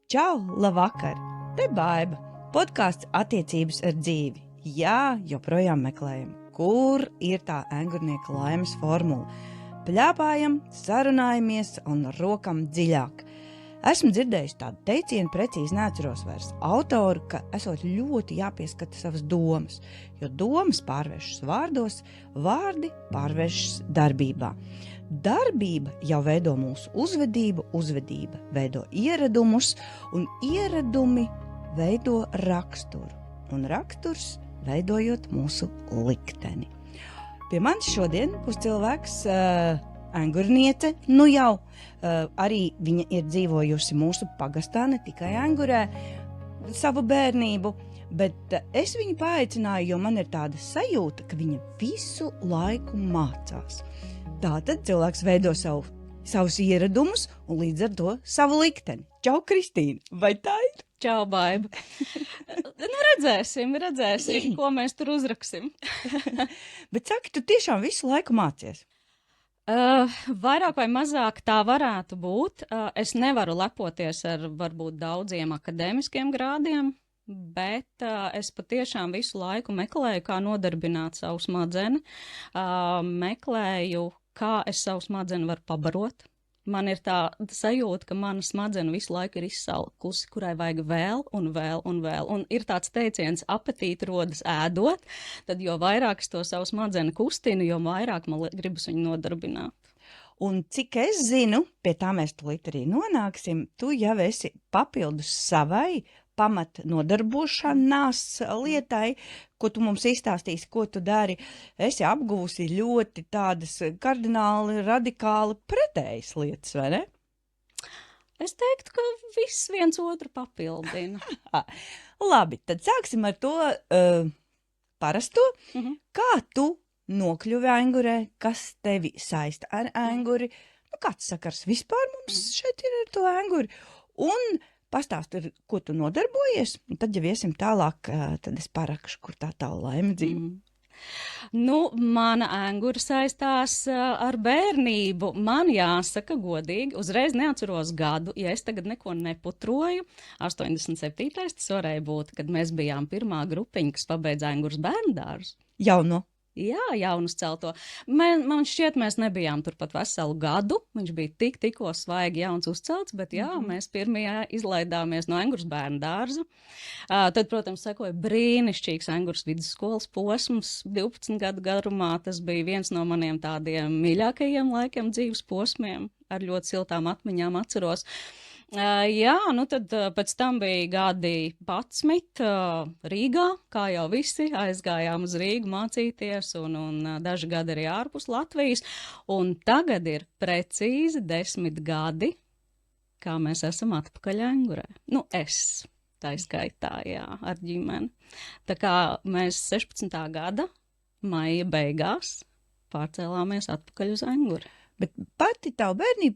Čau, labvakar! Te Baiba, podkāsts attiecības ar dzīvi. Jā, joprojām meklējam, kur ir tā engurnieka laimes formula. Pļāpājam, sarunājamies un rokam dziļāk. Esmu dzirdējusi tādu teicienu, precīzi neatceros vairs autoru, ka esot ļoti jāpieskata savas domas, jo domas pārvēršas vārdos, vārdi pārvēršas darbībā. Darbība jau veido mūsu uzvedību, uzvedība veido ieradumus, un ieradumi veido raksturu, un raksturs veidojot mūsu likteni. Pie manis šodien būs cilvēks engurniece, nu jau arī viņa ir dzīvojusi mūsu pagastā, ne tikai Engurē, savu bērnību, bet es viņu paaicināju, jo man ir tāda sajūta, ka viņa visu laiku mācās. Tātad cilvēks veido savus ieradumus un līdz ar to savu likteni. Čau, Kristīna, vai tā ir? Čau, Baiba. Redzēsim, ko mēs tur uzraksim. Bet saki, tu tiešām visu laiku mācies? Vairāk vai mazāk tā varētu būt. Es nevaru lepoties ar varbūt daudziem akadēmiskiem grādiem, bet es patiešām visu laiku meklēju, kā nodarbināt savu smadzenes, meklēju, kā es savu smadzenes varu pabarot. Man ir tā sajūta, ka mana smadzenes visu laiku ir izsalkusi, kurai vajag vēl un vēl un vēl. Un ir tāds teiciens, apetīte rodas ēdot, tad jo vairāk es to savu smadzenes kustinu, jo vairāk man gribas viņu nodarbināt. Un cik es zinu, pie tā mēs tulīt arī nonāksim, tu jau esi papildus savai pamat nodarbošanās lietai, ko tu mums izstāstīsi, ko tu dari. Esi apguvusi ļoti tādas kardināli, radikāli pretējas lietas, vai ne? Es teiktu, ka viss viens otru papildina. Labi, tad sāksim ar to parasto. Kā tu nokļuvi Engurē, kas tevi saista ar Enguri? Nu, kāds sakars vispār mums šeit ir ar to Enguri? Un pastāsti, ko tu nodarbojies, un tad, ja iesim tālāk, tad es parakšu, kur tā laime dzīvo. Nu, mana Engura saistās ar bērnību. Man jāsaka godīgi, uzreiz neatceros gadu, ja es tagad neko neputroju. 87. tas varēja būt, kad mēs bijām pirmā grupiņa, kas pabeidza Enguras bērndārzu. Jauno? Jā, jaunus celto. Man šķiet, mēs nebijām turpat veselu gadu. Viņš bija tikko svaigi jauns uzcelts, bet jā, mēs pirmajā izlaidāmies no Enguras bērndārza. Tad, protams, sekoja brīnišķīgs Enguras vidusskolas posms 12 gadu garumā. Tas bija viens no maniem tādiem mīļākajiem laikiem dzīves posmiem. Ar ļoti siltām atmiņām atceros. Jā, nu tad pēc tam bija gadi 11 Rīgā, kā jau visi, aizgājām uz Rīgu mācīties un daži gadi arī ārpus Latvijas. Un tagad ir precīzi 10 gadi, kā mēs esam atpakaļ Engurē. Nu, es tā skaitā, jā, ar ģimeni. Tā kā mēs 16. gada maija beigās pārcēlāmies atpakaļ uz Enguri. Bet pati tavu bērnību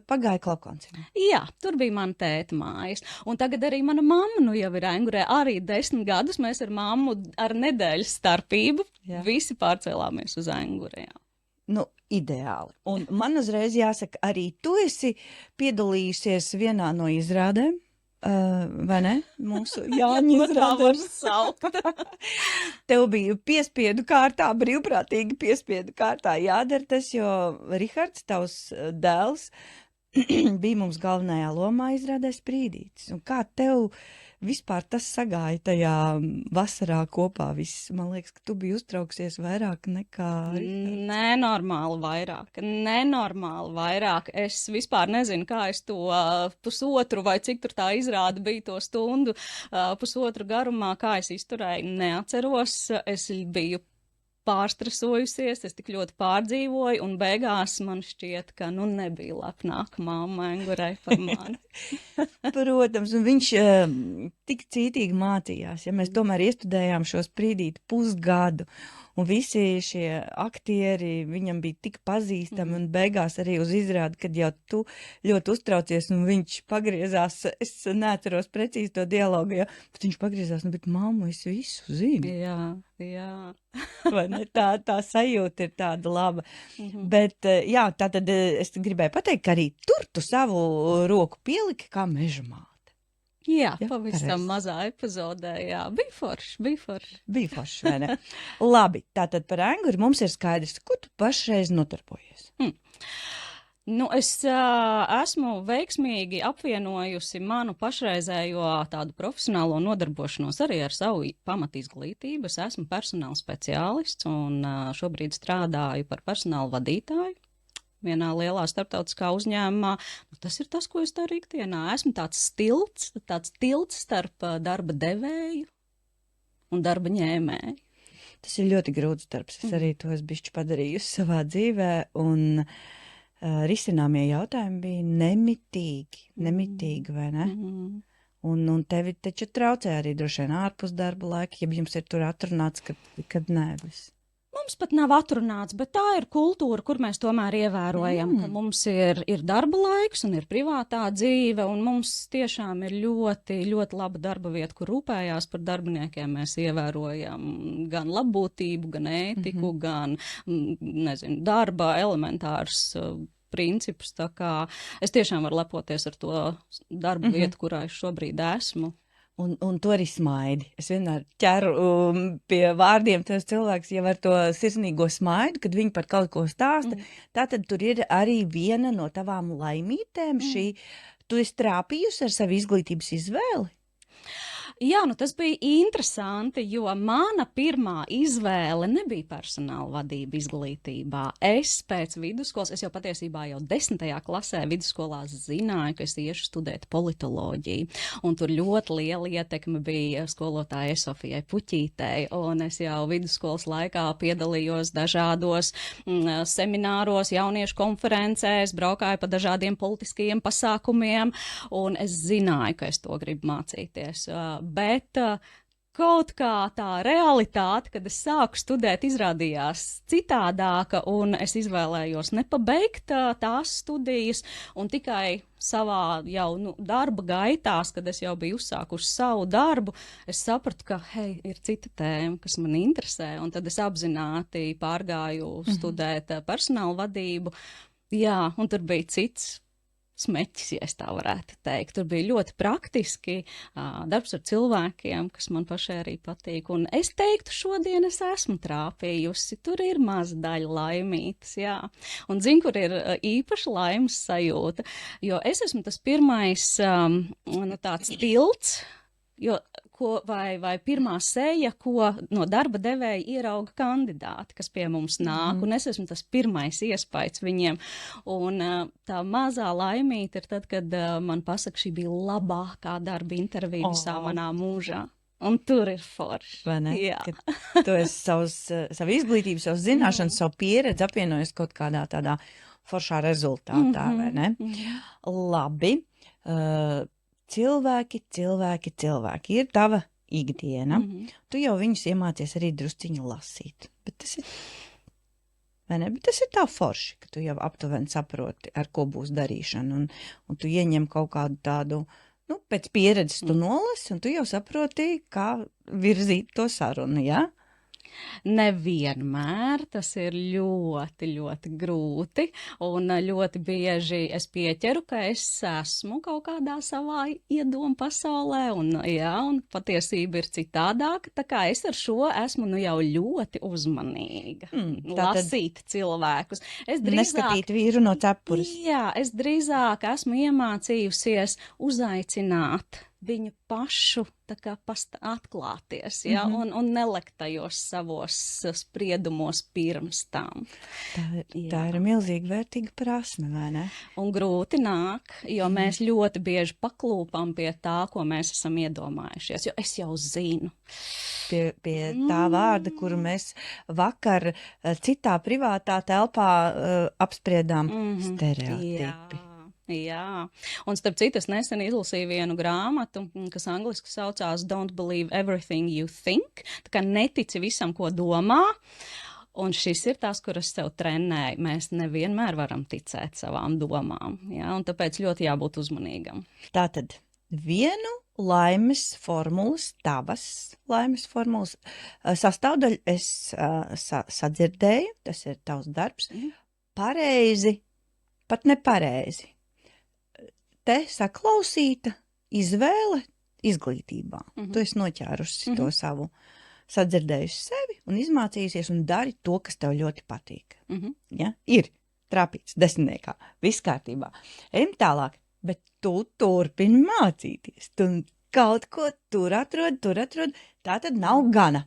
pagāja Klaukoncinā. Jā, tur bija mana tēta mājas. Un tagad arī mana mamma nu jau ir Engurē. Arī 10 gadus mēs ar mammu ar nedēļas starpību visi pārcēlāmies uz Engurē. Nu, ideāli. Un man uzreiz jāsaka, arī tu esi piedalījusies vienā no izrādēm. Vai ne? Mūsu Jāņa izrādēs. Tev bija piespiedu kārtā, brīvprātīgi piespiedu kārtā jādara tas, jo Rihards, tavs dēls, bija mums galvenajā lomā izrādē Sprīdītis. Un kā tev vispār tas sagāja tajā vasarā kopā viss? Man liekas, ka tu biji uztrauksies vairāk nekā Rihards. Nenormāli vairāk. Es vispār nezinu, kā es to pusotru vai cik tur tā izrāda bija to stundu pusotru garumā, kā es izturēju, neatceros. Es biju pārstresojusies, es tik ļoti pārdzīvoju, un beigās man šķiet, ka nebija lepnāka mamma Engurē par mani. Protams, un viņš tik cītīgi mācījās, ja mēs tomēr iestudējām šo Sprīdīti pusgadu, un visi šie aktieri viņam bija tik pazīstami, un beigās arī uz izrādi, kad jau tu ļoti uztraucies, un viņš pagriezās, es neatceros precīzi to dialogu, bet viņš pagriezās, bet mammu, es visu zinu. Jā. Vai ne? Tā sajūta ir tāda laba. Bet, jā, tātad es gribēju pateikt, ka arī tur tu savu roku pieliki kā meža māte. Jā, Ja, pavisam pareizi. mazā epizodē, jā, bija forši. Bija forši, vai ne? Labi, tātad par anguri mums ir skaidrs, ko tu pašreiz notarbojies. Nu, es esmu veiksmīgi apvienojusi manu pašreizējo tādu profesionālo nodarbošanos arī ar savu pamatizglītību. Es esmu personāla speciālists un šobrīd strādāju par personāla vadītāju vienā lielā starptautiskā uzņēmumā. Tas ir tas, ko es daru ikdienā. Esmu tāds tilts starp darba devēju un darba ņēmēju. Tas ir ļoti grūts darbs. Es arī to esmu bišķi padarījusi savā dzīvē, un risināmie jautājumi bija nemitīgi, vai ne? Un tevi taču traucē arī droši vien ārpus darba laika, ja jums ir tur atrunāts, kad nē, viss. Mums pat nav atrunāts, bet tā ir kultūra, kur mēs tomēr ievērojam, ka mums ir darba laiks un ir privātā dzīve, un mums tiešām ir ļoti, ļoti laba darba vieta, kur rūpējās par darbiniekiem. Mēs ievērojam gan labbūtību, gan ētiku, gan, nezinu, darba elementārus principus. Tā kā es tiešām varu lepoties ar to darba vietu, kurā es šobrīd esmu. Un to arī smaidi. Es vienmēr ķeru pie vārdiem tos cilvēkus jau ar to sirsnīgo smaidu, kad viņi par kaut ko stāsta. Tātad tur ir arī viena no tavām laimītēm šī. Tu esi trāpījusi ar savu izglītības izvēli? Jā, nu tas bija interesanti, jo mana pirmā izvēle nebija personāla vadība izglītībā. Es pēc vidusskolas, es jau patiesībā jau 10. klasē vidusskolā zināju, ka es iešu studēt politoloģiju. Un tur ļoti liela ietekme bija skolotājai Sofijai Puķītei. Un es jau vidusskolas laikā piedalījos dažādos semināros, jauniešu konferencēs, braukāju pa dažādiem politiskajiem pasākumiem. Un es zināju, ka es to gribu mācīties. Bet kaut kā tā realitāte, kad es sāku studēt, izrādījās citādāka, un es izvēlējos nepabeigt tās studijas, un tikai savā jau darba gaitās, kad es jau biju uzsākuši savu darbu, es sapratu, ka, hei, ir cita tēma, kas man interesē, un tad es apzināti pārgāju studēt personāla vadību. Jā, un tur bija cits smeķis, ja es tā varētu teikt. Tur bija ļoti praktiski darbs ar cilvēkiem, kas man pašai arī patīk. Un es teiktu, šodien es esmu trāpījusi. Tur ir maza daļa laimītas, jā. Un zinu, kur ir īpaša laimes sajūta, jo es esmu tas pirmais tāds tilts, vai pirmā seja, ko no darba devēja ierauga kandidāti, kas pie mums nāk, un es esmu tas pirmais iespējas viņiem. Un tā mazā laimīte ir tad, kad man pasaka, šī bija labākā darba intervija visā manā mūžā. Un tur ir forši. Vai ne? Jā. Kad tu esi savu izglītību, savu zināšanu, savu pieredzi apvienojis kaut kādā tādā foršā rezultātā, vai ne? Labi. Cilvēki ir tava ikdiena. Tu jau viņus iemācies arī drusciņu lasīt. Bet tas ir, vai ne? Bet tas ir tā forši, ka tu jau aptuveni saproti, ar ko būs darīšana. Un tu ieņem kaut kādu tādu, pēc pieredzes tu nolasi, un tu jau saproti, kā virzīt to sarunu, jā? Nevienmēr tas ir ļoti, ļoti grūti, un ļoti bieži es pieķeru, ka es esmu kaut kādā savā iedomu pasaulē, un patiesība ir citādāka, tā kā es ar šo esmu jau ļoti uzmanīga. Lasīt cilvēkus. Neskatīt vīru no cepures. Jā, es drīzāk esmu iemācījusies uzaicināt viņu pašu atklāties, un nelikt tajos savos spriedumos pirms tam. Tā ir milzīgi vērtīga prasme, vai ne? Un grūti nāk, jo mēs ļoti bieži paklūpam pie tā, ko mēs esam iedomājušies, jo es jau zinu. Pie tā vārda, kuru mēs vakar citā privātā telpā apspriedām, stereotipi. Jā, un starp citu, es nesen izlasīju vienu grāmatu, kas angliski saucās Don't Believe Everything You Think, tā kā netici visam, ko domā, un šis ir tas, kur es sev trenēju. Mēs nevienmēr varam ticēt savām domām, un tāpēc ļoti jābūt uzmanīgam. Tātad vienu laimes formulas, tavas laimes formulas sastāvdaļu es sadzirdēju, tas ir tavs darbs, pareizi, pat nepareizi. Te saklausīta, izvēle izglītībā. Tu esi noķērusi to savu, sadzirdējusi sevi un izmācījusies un dari to, kas tev ļoti patīk. Ja? Ir trāpīts 10. Viss kārtībā. Ejam tālāk, bet tu turpini mācīties. Tu kaut ko tur atrod. Tā tad nav gana.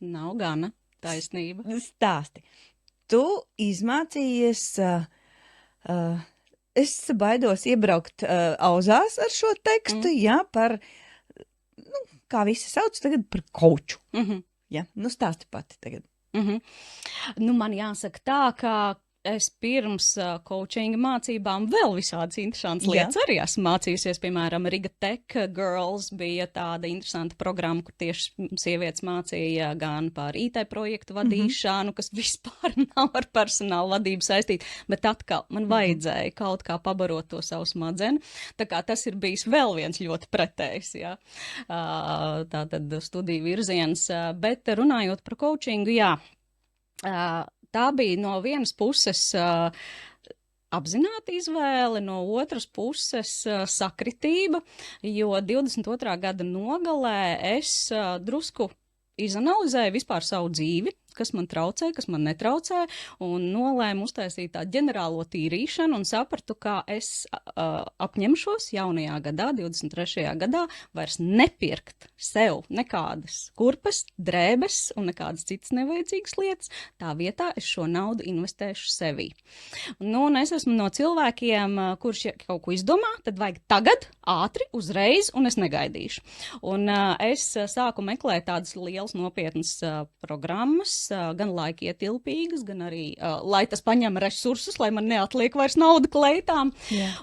Nav gana, taisnība. Stāsti. Tu izmācījies, es baidos iebraukt auzās ar šo tekstu, par, kā visi sauc tagad, par koču. Ja? Stāsti pati tagad. Man jāsaka tā, ka es pirms coachinga mācībām vēl visādas interesantas lietas arī esmu mācījusies. Piemēram, Riga Tech Girls bija tāda interesanta programma, kur tieši sievietes mācīja gan par IT projektu vadīšanu, kas vispār nav ar personāla vadību saistīta, bet atkal man vajadzēja kaut kā pabarot to savu smadzeņu. Tā kā tas ir bijis vēl viens ļoti pretējs, tātad studiju virziens. Bet runājot par coachingu, tā bija no vienas puses apzināta izvēle, no otras puses sakritība, jo 22. gada nogalē es drusku izanalizēju vispār savu dzīvi, kas man traucē, kas man netraucē, un nolēmu uztaisīt tādu ģenerālo tīrīšanu un sapratu, kā es apņemšos jaunajā gadā, 23. gadā, vairs nepirkt sev nekādas kurpes, drēbes un nekādas citas nevajadzīgas lietas. Tā vietā es šo naudu investēšu sevī. Un es esmu no cilvēkiem, kurš kaut ko izdomā, tad vajag tagad, ātri, uzreiz, un es negaidīšu. Un es sāku meklēt tādas lielas nopietnas programmas, gan laika ietilpīgas, gan arī, lai tas paņem resursus, lai man neatliek vairs nauda kleitām.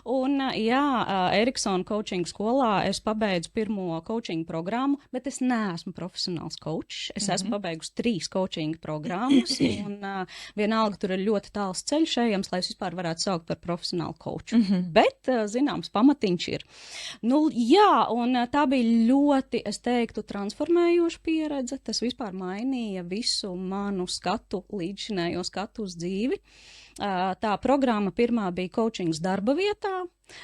Un, Eriksona coaching skolā es pabeidzu pirmo coaching programmu, bet es neesmu profesionāls coach. Es esmu pabeigusi 3 coaching programmas, un vienalga tur ir ļoti tāls ceļš ejams, lai es vispār varētu saukt par profesionālu coachu. Bet, zināms, pamatiņš ir. Un tā bija ļoti, es teiktu, transformējoša pieredze. Tas vispār mainīja visu manu skatu, līdzšinējo skatu uz dzīvi. Tā programma pirmā bija coachings darba vietā,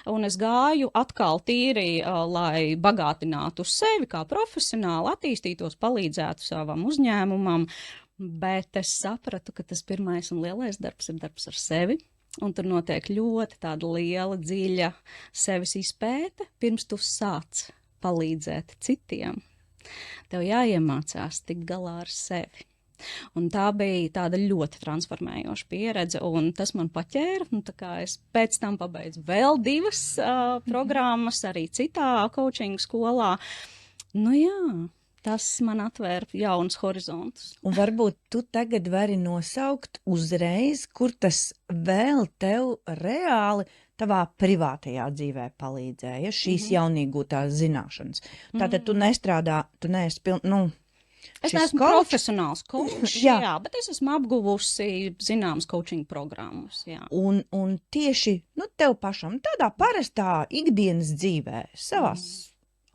un es gāju atkal tīri, lai bagātinātu sevi kā profesionāli, attīstītos, palīdzētu savam uzņēmumam, bet es sapratu, ka tas pirmais un lielais darbs ir darbs ar sevi. Un tur notiek ļoti tāda liela, dziļa sevis izpēte, pirms tu sāc palīdzēt citiem. Tev jāiemācās tikt galā ar sevi. Un tā bija tāda ļoti transformējoša pieredze, un tas man paķēra. Tā kā es pēc tam pabeidzu vēl 2 programmas, arī citā coaching skolā. Tas man atvēra jaunas horizontus. Un varbūt tu tagad vari nosaukt uzreiz, kur tas vēl tev reāli tavā privātajā dzīvē palīdzēja, šīs jaunīgūtās zināšanas. Tātad tu nestrādā, tu neesi Es neesmu profesionāls coach, bet es esmu apguvusi zināmas coaching programmas. Un tieši tev pašam tādā parastā ikdienas dzīvē, savās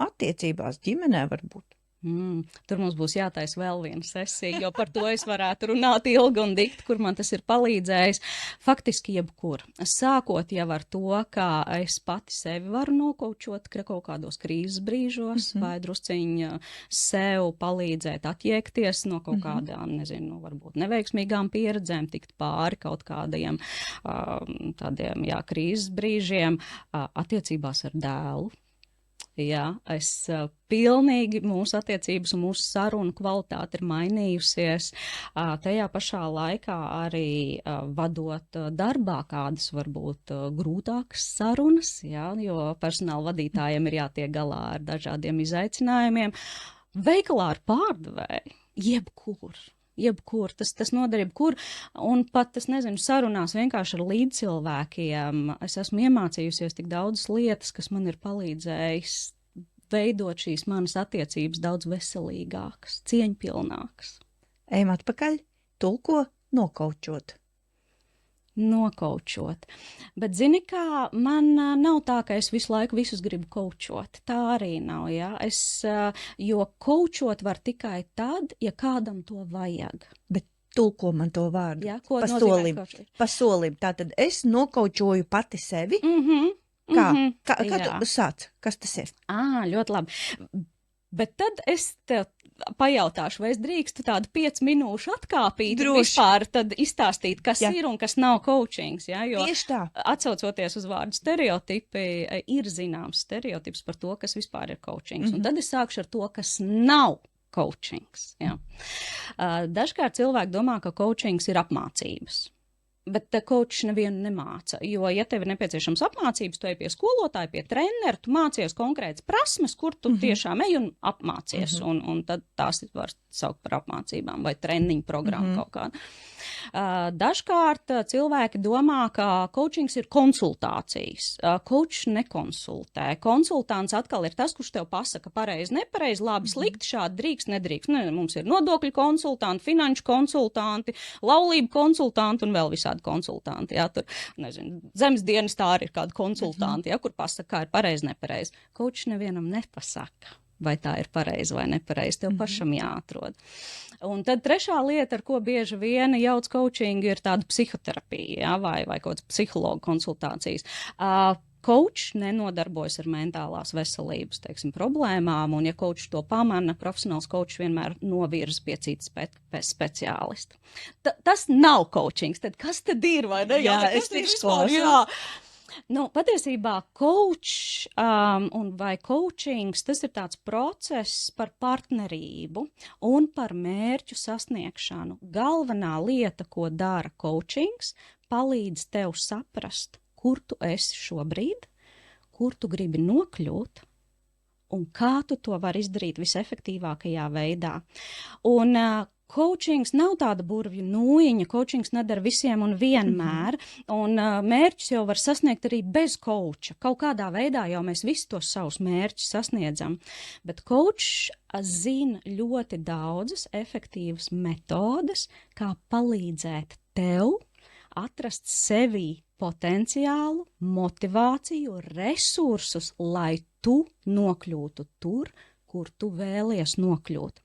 attiecībās, ģimenē varbūt. Tur mums būs jātaisa vēl viena sesija, jo par to es varētu runāt ilgi un dikti, kur man tas ir palīdzējis. Faktiski jebkur. Sākot jau ar to, kā es pati sevi varu nokaučot kaut kādos krīzes brīžos, vai drusciņi sev palīdzēt atjēgties no kaut kādām, varbūt neveiksmīgām pieredzēm, tikt pāri kaut kādiem tādiem, krīzes brīžiem, attiecībās ar dēlu. Es pilnīgi mūsu attiecības un mūsu sarunu kvalitāte ir mainījusies. Tajā pašā laikā arī vadot darbā kādas varbūt grūtākas sarunas, jo personāla vadītājiem ir jātiek galā ar dažādiem izaicinājumiem. Veikalā ar pārdevēju, jebkur, tas noder jebkur, un pat, sarunās vienkārši ar līdzcilvēkiem. Es esmu iemācījusies tik daudzas lietas, kas man ir palīdzējis veidot šīs manas attiecības daudz veselīgākas, cieņpilnākas. Ejam atpakaļ, tulko nokaučot. Bet zini kā, man nav tā, ka es visu laiku visus gribu kaučot. Tā arī nav, jo kaučot var tikai tad, ja kādam to vajag. Bet tulko man to vārdu. Ko nozīmē kaučot? Pa solim. Tātad es nokaučoju pati sevi. Kā? Mhm, Kā jā. tu sāc? Kas tas ir? Ļoti labi. Bet tad es tev pajautāšu, vai es drīkstu tādu 5 minūšu atkāpīt un Droši. vispār tad izstāstīt, kas Jā. ir un kas nav coachings, ja? Jo Tieši tā. atsaucoties uz vārdu stereotipi, ir zināms stereotips par to, kas vispār ir coachings. Un tad es sākšu ar to, kas nav coachings. Ja? Dažkārt cilvēki domā, ka coachings ir apmācības. Bet coach nevienu nemāca, jo, ja tev ir nepieciešams apmācības, tu ej pie skolotāja, pie trenera, tu mācies konkrētas prasmes, kur tu tiešām ej un apmācies, un tad tās var saukt par apmācībām vai treniņu programmu kaut kādu. Dažkārt cilvēki domā, ka coachings ir konsultācijas. Coach nekonsultē. Konsultants atkal ir tas, kurš tev pasaka pareizi, nepareizi, labi, slikti, šādi drīkst, nedrīkst. Ne, mums ir nodokļu konsultanti, finanšu konsultanti, laulību konsultanti un vēl visādi konsultanti. Jā, tur, nezinu, zemes dienestā arī ir kādi konsultanti, jā, kur pasaka, kā ir pareizi, nepareizi. Coach nevienam nepasaka, vai tā ir pareizi vai nepareizi. Tev pašam jāatrod. Un tad trešā lieta, ar ko bieži vien jauc coachingu, ir tāda psihoterapija, jā, vai kaut kāds psihologu konsultācijas. Coach nenodarbojas ar mentālās veselības, teiksim, problēmām, un ja coach to pamana, profesionāls coach vienmēr novirza pie citas speciālista. Tas nav coachings, tad kas tad ir, vai ne? Jā, es vispār, jā. Nu, patiesībā coach vai coachings, tas ir tāds process par partnerību un par mērķu sasniegšanu. Galvenā lieta, ko dara coachings, palīdz tev saprast, kur tu esi šobrīd, kur tu gribi nokļūt un kā tu to vari izdarīt visefektīvākajā veidā. Un coachings nav tāda burvju nūjiņa, coachings nedara visiem un vienmēr, un mērķus jau var sasniegt arī bez coacha. Kaut kādā veidā jau mēs visi tos savus mērķus sasniedzam, bet coach zina ļoti daudzas efektīvas metodes, kā palīdzēt tev atrast sevī potenciālu, motivāciju, resursus, lai tu nokļūtu tur, kur tu vēlies nokļūt.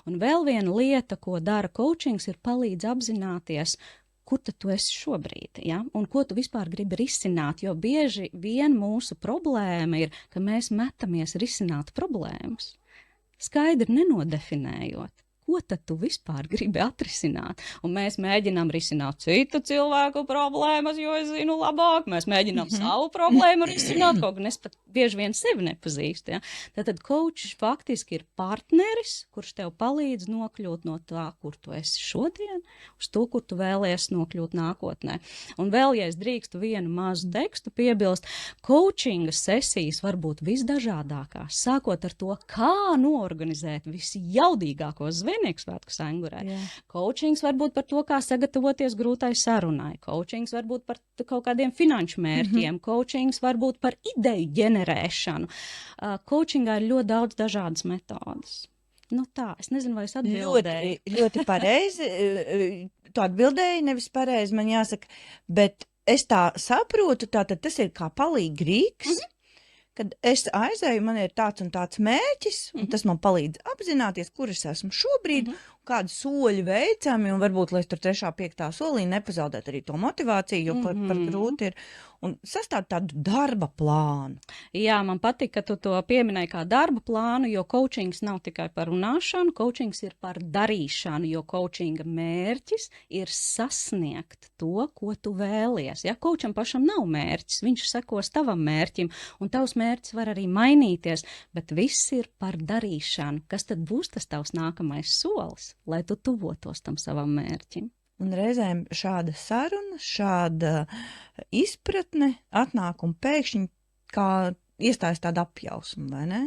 Un vēl viena lieta, ko dara coachings, ir palīdz apzināties, kur tad tu esi šobrīd, ja? Un ko tu vispār gribi risināt, jo bieži vien mūsu problēma ir, ka mēs metamies risināt problēmas, skaidri nenodefinējot. Ko tad tu vispār gribi atrisināt? Un mēs mēģinām risināt citu cilvēku problēmas, jo es zinu labāk. Mēs mēģinām savu problēmu risināt, kaut gan es pat bieži vien sevi nepazīstu. Ja? Tātad coach faktiski ir partneris, kurš tev palīdz nokļūt no tā, kur tu esi šodien, uz to, kur tu vēlies nokļūt nākotnē. Un vēl, ja es drīkstu vienu mazu tekstu piebilst, coachinga sesijas var būt visdažādākās, sākot ar to, kā noorganizēt visjaudīgākos zvēnieku svētkus Angurē. Coachings var būt par to, kā sagatavoties grūtai sarunai. Coachings var būt par kaut kādiem finanšu mērķiem. Coachings var būt par ideju ģenerēšanu. Coachingā ir ļoti daudz dažādas metodas. Nu tā, es nezinu, vai es atbildēju. Ļoti pareizi. Tu atbildēji, nevis pareizi, man jāsaka. Bet es tā saprotu, tātad tas ir kā palīgi rīks. Kad es aizēju, man ir tāds un tāds mērķis, un tas man palīdz apzināties, kur es esmu šobrīd, kādi soļi veicami, un varbūt, lai es tur 3., 5. solī nepazaudētu arī to motivāciju, jo par grūti ir, un sastāv tādu darba plānu. Jā, man patīk, ka tu to pieminēji kā darba plānu, jo coachings nav tikai par runāšanu, coachings ir par darīšanu, jo coachinga mērķis ir sasniegt to, ko tu vēlies. Ja coacham pašam nav mērķis, viņš sekos tavam mērķim, un tavs mērķis var arī mainīties, bet viss ir par darīšanu. Kas tad būs tas tavs nākamais solis, lai tu tuvotos tam savam mērķim? Un reizēm šāda saruna, šāda izpratne atnāk un pēkšņi kā iestājas tāda apjausma, vai ne?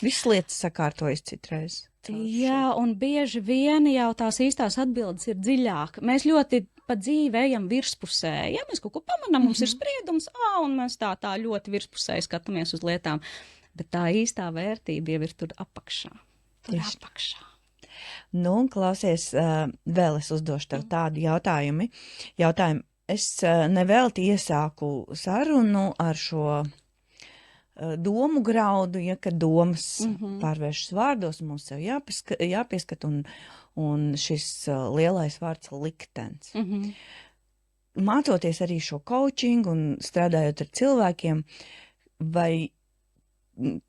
Visas lietas sakārtojas citreiz. Jā, un bieži vien jau tās īstās atbildes ir dziļāk. Mēs ļoti pa dzīvi ejam virspusē. Ja mēs kaut ko pamanām, mums ir spriedums, un mēs tā ļoti virspusē skatāmies uz lietām. Bet tā īstā vērtība jau ir tur apakšā. Tur apakšā. Nu, un klausies, vēl es uzdošu tev tādu jautājumu. Es nevelti iesāku sarunu ar šo domu graudu, ja, kad domas pārvēršas vārdos, mums sev jāpieskat un šis lielais vārds liktenis. Mācoties arī šo coaching un strādājot ar cilvēkiem, vai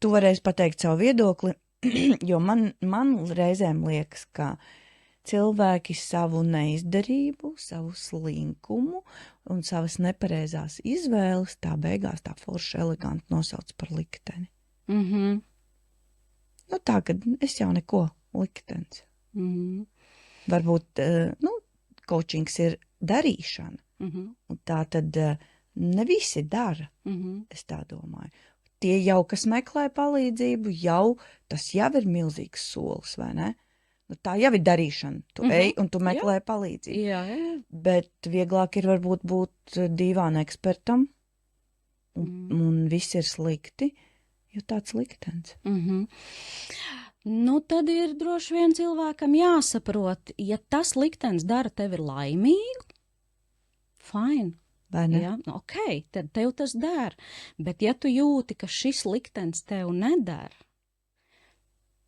tu varēsi pateikt savu viedokli, jo man reizēm liekas, ka cilvēki savu neizdarību, savu slinkumu un savas nepareizās izvēles tā beigās tā forši eleganti nosauc par likteni. Nu tā, kad es jau neko liktenis. Varbūt, coachings ir darīšana. Un tā tad ne visi dara, es tā domāju. Tie jau, kas meklē palīdzību, tas jau ir milzīgs solis, vai ne? Nu, tā jau ir darīšana. Tu ej un tu meklē palīdzību. Jā. Bet vieglāk ir varbūt būt dīvāna ekspertam, un viss ir slikti, jo tāds liktenis. Nu, tad ir droši vien cilvēkam jāsaprot, ja tas liktenis dara tevi laimīgu, fine. Vai ne? Jā, ok, tad tev tas der. Bet ja tu jūti, ka šis liktenis tev nedara,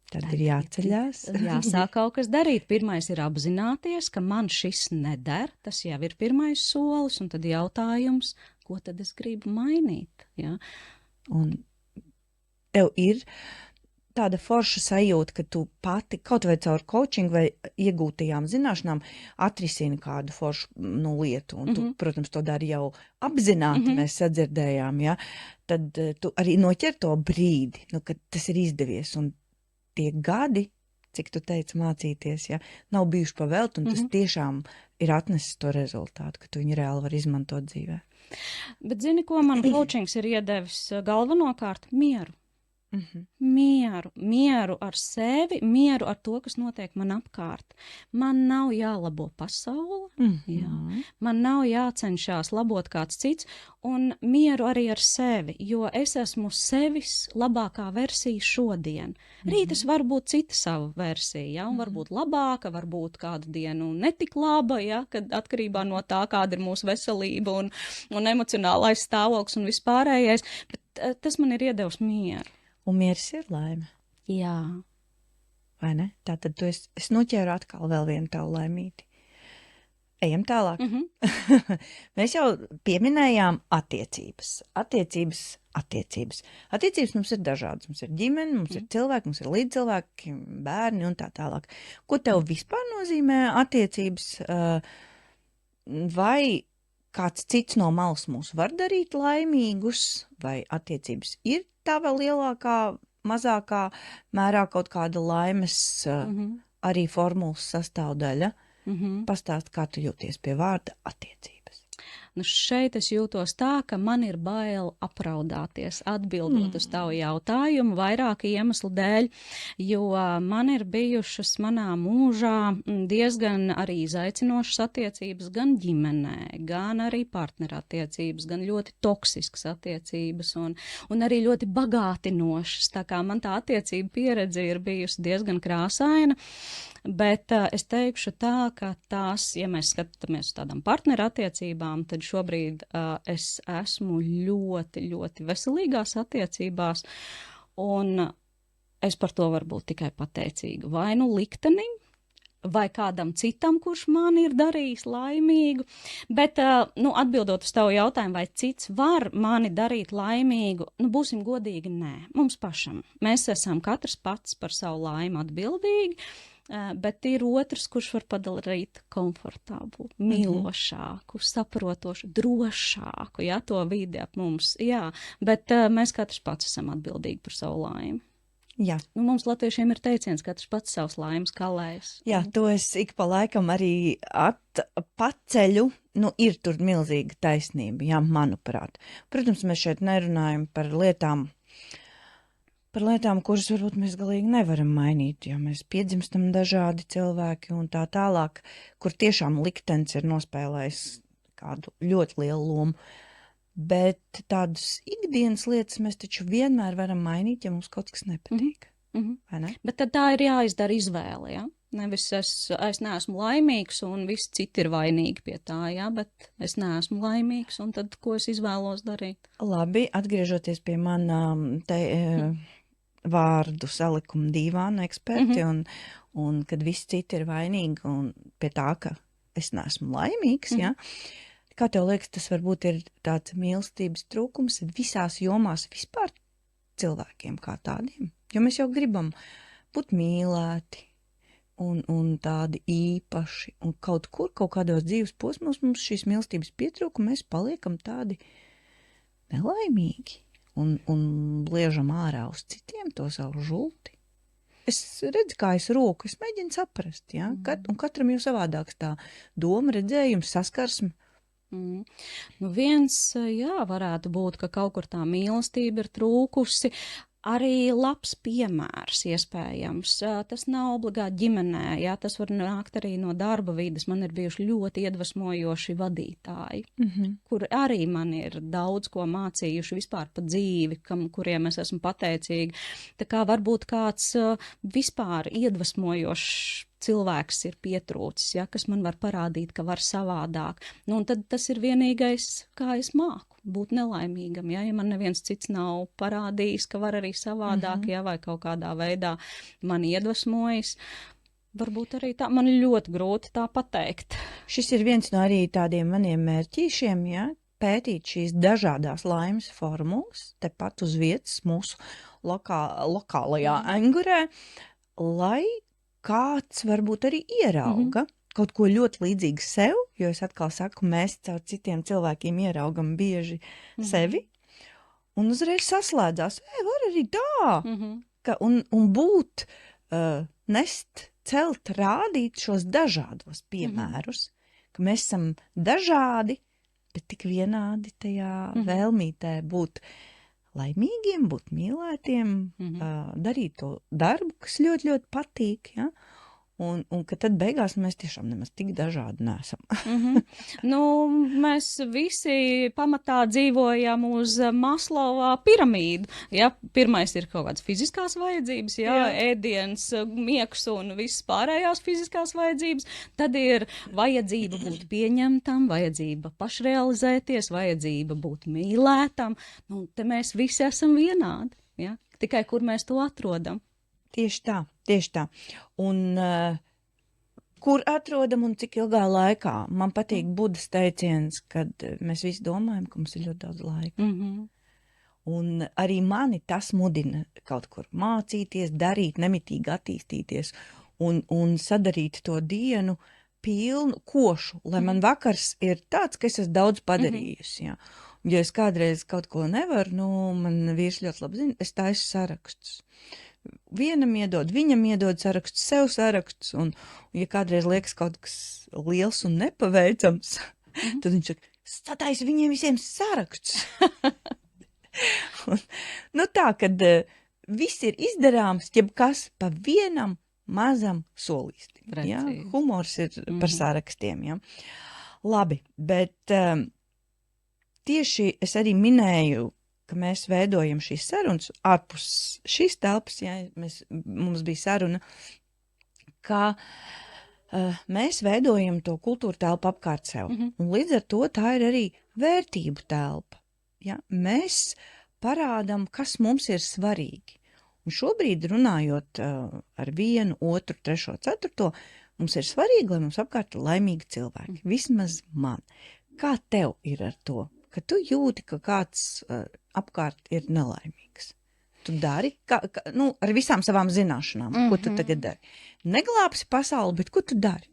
tad ir jāceļās. Jāsāk kaut kas darīt. Pirmais ir apzināties, ka man šis neder. Tas jau ir pirmais solis, un tad jautājums, ko tad es gribu mainīt. Ja? Un tev ir tāda forša sajūta, ka tu pati kaut vai caur coaching vai iegūtajām zināšanām atrisini kādu foršu lietu. Un tu, protams, to dari jau apzināti, mēs sadzirdējām, ja? Tad tu arī noķer to brīdi, kad tas ir izdevies. Un tie gadi, cik tu teici mācīties, ja, nav bijuši pavēlti, un tas tiešām ir atnesis to rezultātu, ka tu viņu reāli var izmantot dzīvē. Bet zini, ko man coachings ir iedevis galvenokārt? Mieru. Mieru ar sevi, mieru ar to, kas notiek man apkārt. Man nav jālabo pasaule, man nav jācenšās labot kāds cits, un mieru arī ar sevi, jo es esmu sevis labākā versija šodien. Rīt es varu būt cita savu versiju, ja, un varbūt labāka, varbūt kādu dienu netik laba, ja, kad atkarībā no tā, kāda ir mūsu veselība un emocionālais stāvoklis un vispārējais, bet tas man ir iedevis mieru. Un miers ir laime. Jā. Vai ne? Tātad es noķēru atkal vēl vienu tavu laimīti. Ejam tālāk. Mēs jau pieminējām attiecības. Attiecības mums ir dažādas. Mums ir ģimene, mums ir cilvēki, mums ir līdzcilvēki, bērni un tā tālāk. Ko tev vispār nozīmē attiecības? Vai kāds cits no malas mūs var darīt laimīgus? Vai attiecības ir tava lielākā, mazākā mērā kaut kāda laimes arī formulas sastāvdaļa? Pastāst, kā tu jūties pie vārda attiecības. Nu šeit es jūtos tā, ka man ir bail apraudāties, atbildot uz tavu jautājumu vairāku iemeslu dēļ, jo man ir bijušas manā mūžā diezgan arī izaicinošas attiecības gan ģimenē, gan arī partnerattiecības, gan ļoti toksiskas attiecības un arī ļoti bagātinošas. Tā kā man tā attiecība pieredze ir bijusi diezgan krāsaina. Bet es teikšu tā, ka tās, ja mēs skatāmies uz tādām partnerattiecībām, tad šobrīd es esmu ļoti, ļoti veselīgās attiecībās, un es par to varu būt tikai pateicīga. Vai nu liktenim, vai kādam citam, kurš man ir darījis laimīgu, bet, atbildot uz tavu jautājumu, vai cits var mani darīt laimīgu, būsim godīgi, nē, mums pašam. Mēs esam katrs pats par savu laimi atbildīgi, bet ir otrs, kurš var padarīt komfortablu, mīlošāku, saprotošu, drošāku, ja, to vidi ap mums, jā, bet mēs katrs pats esam atbildīgi par savu laimi. Jā. Mums latviešiem ir teiciens, katrs pats savs laimes kalējs. Jā, to es ik pa laikam arī paceļu, ir tur milzīga taisnība, jā, manuprāt. Protams, mēs šeit nerunājam par lietām, kuras varbūt mēs galīgi nevaram mainīt, jo mēs piedzimstam dažādi cilvēki un tā tālāk, kur tiešām liktenis ir nospēlējis kādu ļoti lielu lomu. Bet tādas ikdienas lietas mēs taču vienmēr varam mainīt, ja mums kaut kas nepatīk. Vai ne? Bet tad tā ir jāizdara izvēle, ja? Nevis es neesmu laimīgs un visi citi ir vainīgi pie tā, ja? Bet es neesmu laimīgs un tad ko es izvēlos darīt? Labi, atgriežoties pie manā vārdu salikuma dīvāna eksperti un kad visi citi ir vainīgi un pie tā, ka es neesmu laimīgs, ja? Kā tev liekas, tas varbūt ir tāds mīlestības trūkums visās jomās vispār cilvēkiem kā tādiem? Jo mēs jau gribam būt mīlēti un tādi īpaši, un kaut kādos dzīves posmos mums šīs mīlestības pietrūka, mēs paliekam tādi nelaimīgi un bliežam ārā uz citiem to savu žulti. Es redzu, kā es roku, es mēģinu saprast, ja? Un katram jau savādāks tā doma, redzējums, saskarsme. Nu viens, jā, varētu būt, ka kaut kur tā mīlestība ir trūkusi. Arī labs piemērs iespējams. Tas nav obligāti ģimenē, jā, tas var nākt arī no darba vides. Man ir bijuši ļoti iedvesmojoši vadītāji, kur arī man ir daudz ko mācījuši vispār pa dzīvi, kuriem es esmu pateicīga. Tā kā varbūt kāds vispār iedvesmojošs cilvēks ir pietrūcis, ja, kas man var parādīt, ka var savādāk. Nu, un tad tas ir vienīgais, kā es māku būt nelaimīgam, ja man neviens cits nav parādījis, ka var arī savādāk, ja, vai kaut kādā veidā man iedvesmojas. Varbūt arī tā, man ļoti grūti tā pateikt. Šis ir viens no arī tādiem maniem mērķīšiem, ja, pētīt šīs dažādās laimes formulas, tepat uz vietas mūsu lokālajā Engurē, lai kāds varbūt arī ierauga kaut ko ļoti līdzīgu sev, jo es atkal saku, mēs caur citiem cilvēkiem ieraugam bieži sevi, un uzreiz saslēdzās, var arī tā, un būt, nest, celt, rādīt šos dažādos piemērus, ka mēs esam dažādi, bet tik vienādi tajā vēlmītē būt laimīgiem, būt mīlētiem, darīt to darbu, kas ļoti, ļoti patīk, ja? Un ka tad beigās mēs tiešām nemaz tik dažādi neesam. Nu, mēs visi pamatā dzīvojam uz Maslova piramīdu. Ja? Pirmais ir kaut kādas fiziskās vajadzības, ja? Ēdiens, miegs un visas pārējās fiziskās vajadzības. Tad ir vajadzība būt pieņemtam, vajadzība pašrealizēties, vajadzība būt mīlētam. Nu, te mēs visi esam vienādi. Ja? Tikai kur mēs to atrodam. Tieši tā. Un kur atrodam un cik ilgā laikā? Man patīk Budas teiciens, kad mēs visi domājam, ka mums ir ļoti daudz laika. Un arī mani tas mudina kaut kur mācīties, darīt, nemitīgi attīstīties un sadarīt to dienu pilnu, košu, lai man vakars ir tāds, ka es esmu daudz padarījusi. Ja. Ja es kādreiz kaut ko nevaru, man vīrs ļoti labi zina, es taisu sarakstus. Vienam iedod, viņam iedod sarakstus, sev sarakstus, un ja kādreiz liekas kaut kas liels un nepaveicams, tad viņš saka, sataisi viņiem visiem sarakstus. Un, tā, kad viss ir izdarāms, jebkas pa vienam mazam solīstim. Ja? Humors ir par sarakstiem. Ja? Labi, bet tieši es arī minēju, ka mēs veidojam šīs sarunas ārpus šīs telpas, ja mums bija saruna, ka mēs veidojam to kultūra telpu apkārt sev. Un līdz ar to tā ir arī vērtību telpa. Ja? Mēs parādam, kas mums ir svarīgi. Un šobrīd runājot ar 1, 2, 3, 4, mums ir svarīgi, lai mums apkārt ir laimīgi cilvēki. Vismaz man. Kā tev ir ar to? Ka tu jūti, ka kāds apkārt ir nelaimīgs. Tu dari, ar visām savām zināšanām, ko tu tagad dari. Neglābsi pasauli, bet ko tu dari?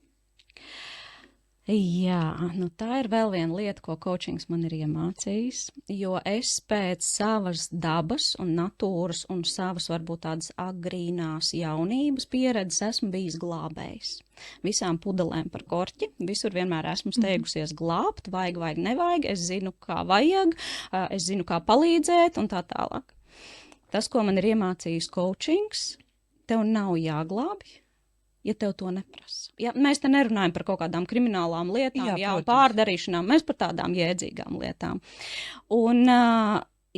Jā, tā ir vēl viena lieta, ko coachings man ir iemācījis, jo es pēc savas dabas un natūras un savas varbūt tādas agrīnās jaunības pieredzes esmu bijis glābējs. Visām pudelēm par korķi, visur vienmēr esmu steigusies glābt, vajag, nevajag, es zinu, kā vajag, es zinu, kā palīdzēt un tā tālāk. Tas, ko man ir iemācījis coachings, tev nav jāglābj, ja tev to neprasa. Ja, mēs te nerunājam par kaut kādām kriminālām lietām, pārdarīšanām, mēs par tādām jēdzīgām lietām. Un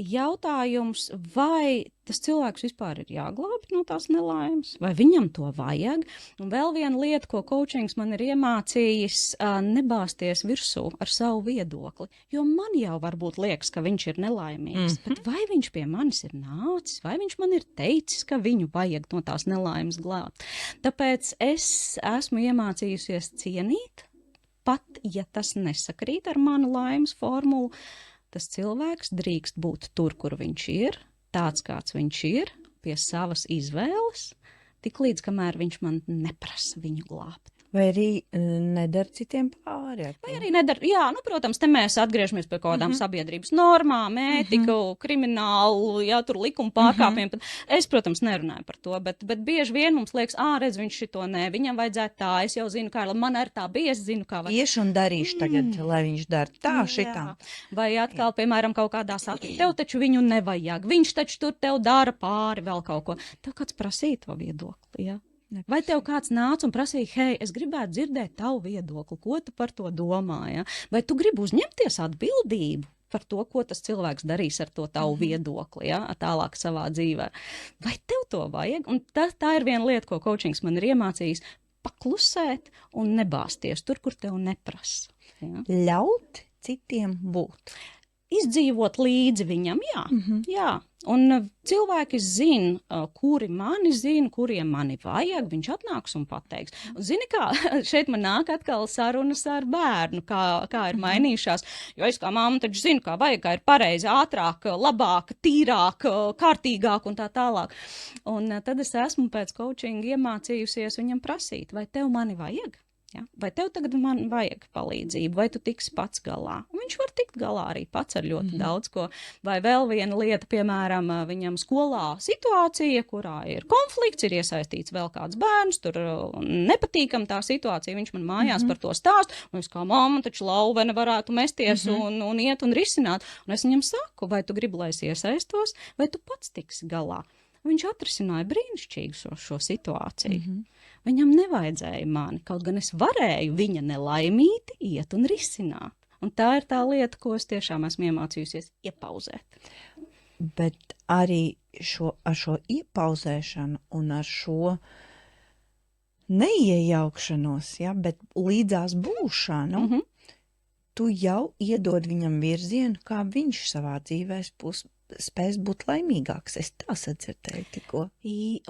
jautājums, vai tas cilvēks vispār ir jāglābj no tās nelaimes, vai viņam to vajag? Un vēl viena lieta, ko coachings man ir iemācījis, nebāzties virsū ar savu viedokli, jo man jau varbūt liekas, ka viņš ir nelaimīgs, bet vai viņš pie manis ir nācis, vai viņš man ir teicis, ka viņu vajag no tās nelaimes glābt. Tāpēc es esmu iemācījusies cienīt, pat ja tas nesakrīt ar manu laimes formulu, tas cilvēks drīkst būt tur, kur viņš ir, tāds, kāds viņš ir, pie savas izvēles, tik līdz, kamēr viņš man neprasa viņu glābt. Vai arī nedara citiem pāri? Vai arī nedara, jā, nu, protams, te mēs atgriežamies pie kaut kādām sabiedrības normām, ētiku, kriminālu, jā, tur likuma pārkāpiem. Es, protams, nerunāju par to, bet bieži vien mums liekas, redz, viņš šito nē, viņam vajadzētu tā, es jau zinu, kā, man ir tā bija, es zinu, kā. Iešu un darīšu tagad, lai viņš dara tā, šitā. Vai atkal, piemēram, kaut kādā saka, tev taču viņu nevajag, viņš taču tur tev dara pāri vēl kaut ko. Tev kāds prasīja to viedokli, jā? Vai tev kāds nāca un prasīja, hei, es gribētu dzirdēt tavu viedokli, ko tu par to domā, ja? Vai tu gribi uzņemties atbildību par to, ko tas cilvēks darīs ar to tavu viedokli, ja? Tālāk savā dzīvē? Vai tev to vajag? Un tā ir viena lieta, ko coachings man ir iemācījis, paklusēt un nebāsties tur, kur tev neprasa. Ja? Ļaut citiem būt. Izdzīvot līdzi viņam, jā. Un cilvēki zina, kuri mani zina, kuriem mani vajag, viņš atnāks un pateiks. Un zini kā, šeit man nāk atkal sarunas ar bērnu, kā ir mainījušās, jo es kā mamma taču zinu, kā vajag, kā ir pareizi, ātrāk, labāk, tīrāk, kārtīgāk un tā tālāk. Un tad es esmu pēc coachinga iemācījusies viņam prasīt, vai tev mani vajag? Ja? Vai tev tagad man vajag palīdzību, vai tu tiksi pats galā? Un viņš var tikt galā arī pats ar ļoti daudz ko. Vai vēl viena lieta, piemēram, viņam skolā situācija, kurā ir konflikts, ir iesaistīts vēl kāds bērns, tur nepatīkam tā situācija, viņš man mājās par to stāst, un es kā mamma taču lauvene varētu mesties un iet un risināt. Un es viņam saku, vai tu gribi, lai es iesaistos, vai tu pats tiksi galā? Viņš atrisināja brīnišķīgu šo situāciju. Viņam nevajadzēja mani, kaut gan es varēju viņa nelaimīti iet un risināt. Un tā ir tā lieta, ko es tiešām esmu iemācījusies iepauzēt. Bet arī ar šo iepauzēšanu un ar šo neiejaukšanos, ja, bet līdzās būšanu, tu jau iedod viņam virzienu, kā viņš savā dzīvē spēs būt laimīgāks. Es tā sadzirdēju tikko.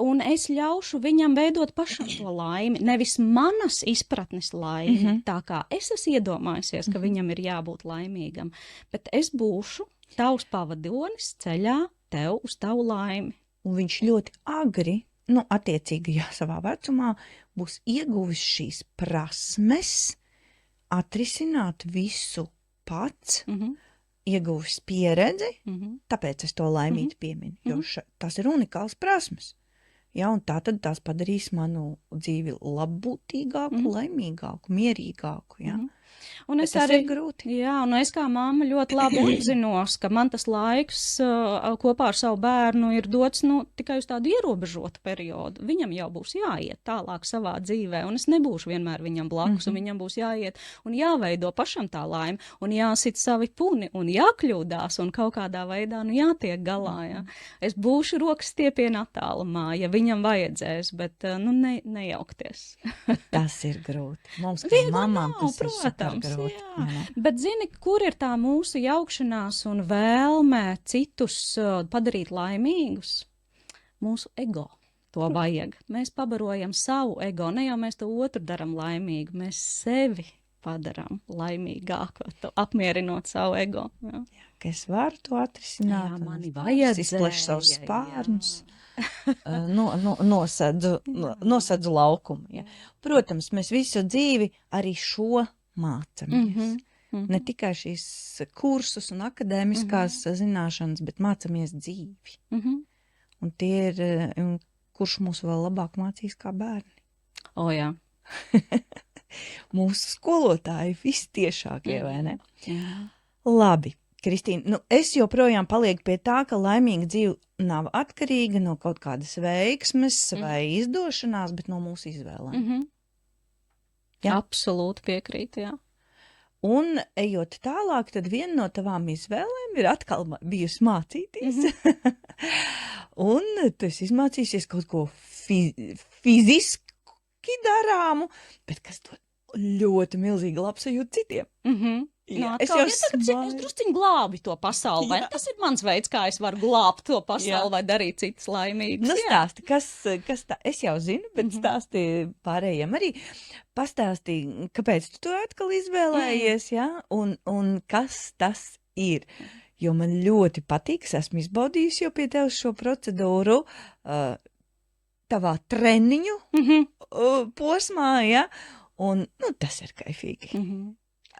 Un es ļaušu viņam veidot pašam to laimi, nevis manas izpratnes laimi, tā kā es esmu iedomājusies, ka viņam ir jābūt laimīgam, bet es būšu tavs pavadonis ceļā tev uz tavu laimi. Un viņš ļoti agri, attiecīgajā savā vecumā, būs ieguvis šīs prasmes atrisināt visu pats, ieguvis pieredzi, tāpēc es to laimīti pieminu, jo tas ir unikāls prasmes. Ja, un tā tad tās padarīs manu dzīvi labbūtīgāku, laimīgāku, mierīgāku. Ja. Un es arī ir grūti. Jā, un es kā mamma ļoti labi apzinos, ka man tas laiks kopā ar savu bērnu ir dots tikai uz tādu ierobežotu periodu. Viņam jau būs jāiet tālāk savā dzīvē, un es nebūšu vienmēr viņam blakus, un viņam būs jāiet un jāveido pašam tā laime, un jāsit savi puni, un jākļūdās, un kaut kādā veidā jātiek galā. Ja. Es būšu rokas stiepiena attālumā, ja viņam vajadzēs, bet nejaukties. Tas ir grūti. Mums kā mamām tas ir super grūti. Jā. Bet zini, kur ir tā mūsu jaukšanās un vēlme citus padarīt laimīgus? Mūsu ego. To vajag. Mēs pabarojam savu ego, ne jau mēs to otru daram laimīgu, mēs sevi padaram laimīgāku, apmierinot savu ego. Jā. Jā, ka es varu to atrisināt. Jā, mani vajadzēja. Izpleš savus spārnus. Nosedzu laukumu. Ja. Protams, mēs visu dzīvi arī šo mācamies. Ne tikai šīs kursus un akadēmiskās zināšanas, bet mācamies dzīvi. Un tie ir, kurš mūs vēl labāk mācīs kā bērni. O, jā. Mūsu skolotāji vistiešākie, vai ne? Jā. Labi. Kristīna, es joprojām palieku pie tā, ka laimīga dzīve nav atkarīga no kaut kādas veiksmes vai izdošanās, bet no mūsu izvēlēm. Jā. Absolūti piekrīt, jā. Un ejot tālāk, tad viena no tavām izvēlēm ir atkal bijusi mācīties. Un tu esi izmācījusies kaut ko fiziski darāmu, bet kas dod ļoti milzīgi labsajūtu citiem. Jā, es smaidu. drusciņ glābi to pasauli, vai tas ir mans veids, kā es varu glābt to pasauli vai darīt citus laimīgus. Nu, stāsti, kas tā, es jau zinu, bet stāsti pārējiem arī. Pastāsti, kāpēc tu to atkal izvēlējies, jā, un kas tas ir. Jo man ļoti patīk, es esmu izbaudījusi jau pie tevis šo procedūru tavā treniņu posmā, ja, un, nu, tas ir kaifīgi.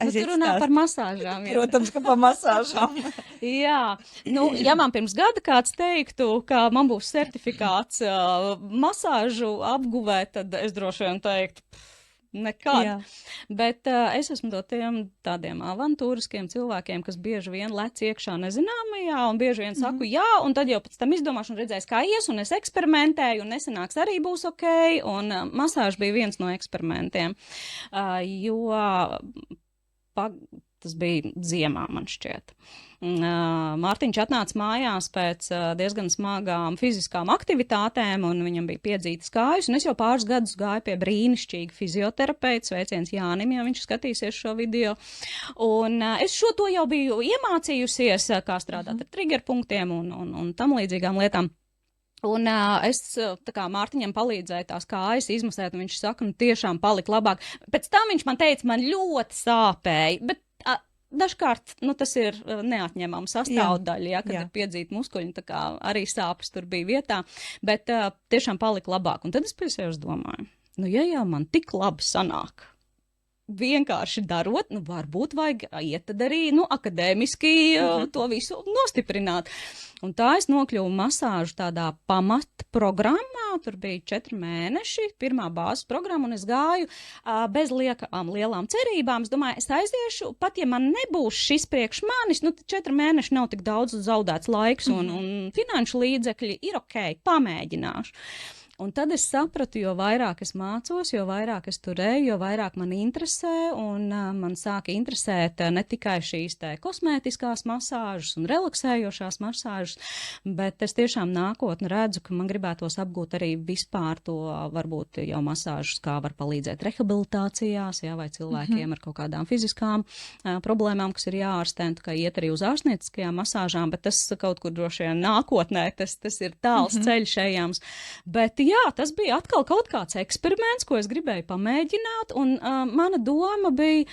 Nu, tu runā par masāžām. Jā. Protams, ka par masāžām. Jā, nu, ja man pirms gada kāds teiktu, ka man būs certifikāts masāžu apguvē, tad es droši vien teiktu, nekad. Jā. Bet es esmu no tiem tādiem avantūriskiem cilvēkiem, kas bieži vien lec iekšā nezināmajā, un bieži vien saku jā, un tad jau pēc tam izdomāšu un redzēs, kā ies, un es eksperimentēju, un nesanāks arī būs ok, un masāža bija viens no eksperimentiem, jo tas bija ziemā, man šķiet. Mārtiņš atnāca mājās pēc diezgan smagām fiziskām aktivitātēm, un viņam bija piedzītas kājas, un es jau pāris gadus gāju pie brīnišķīga fizioterapeita, sveiciens Jānim, ja viņš skatīsies šo video, un es šo to jau biju iemācījusies, kā strādāt ar triggerpunktiem un tam līdzīgām lietām. Un es tā kā Mārtiņam palīdzēju tās kājas izmasēt, un viņš saka, nu tiešām palika labāk. Pēc tam viņš man teica, man ļoti sāpēja, bet dažkārt, nu tas ir neatņemama sastāvdaļa, ja, kad ir piedzīti muskuļi, tā kā arī sāpes tur bija vietā, bet tiešām palika labāk. Un tad es pie sevis domāju, nu ja jau man tik labi sanāk, vienkārši darot, nu varbūt vajag iet tad arī, nu, akadēmiski to visu nostiprināt. Un tā es nokļuvu masāžu tādā pamatprogrammā, tur bija 4 mēneši, pirmā bāzes programma, un es gāju bez lielām cerībām. Es domāju, es aiziešu, pat ja man nebūs šis priekš manis, nu 4 mēneši nav tik daudz zaudēts laiks un finanšu līdzekļi ir ok, pamēģināšu. Un tad es sapratu, jo vairāk es mācos, jo vairāk es tur eju, jo vairāk man interesē, un man sāka interesēt ne tikai šīs te kosmētiskās masāžas un relaksējošās masāžas, bet es tiešām nākotni redzu, ka man gribētos apgūt arī vispār to varbūt jau masāžas, kā var palīdzēt rehabilitācijās, jā, vai cilvēkiem ar kaut kādām fiziskām problēmām, kas ir jāārstē, un kā iet arī uz ārstnieciskajām masāžām, bet tas kaut kur droši vien nākotnē, tas ir tāls ceļš ejams. Bet jā, tas bija atkal kaut kāds eksperiments, ko es gribēju pamēģināt, un mana doma bija,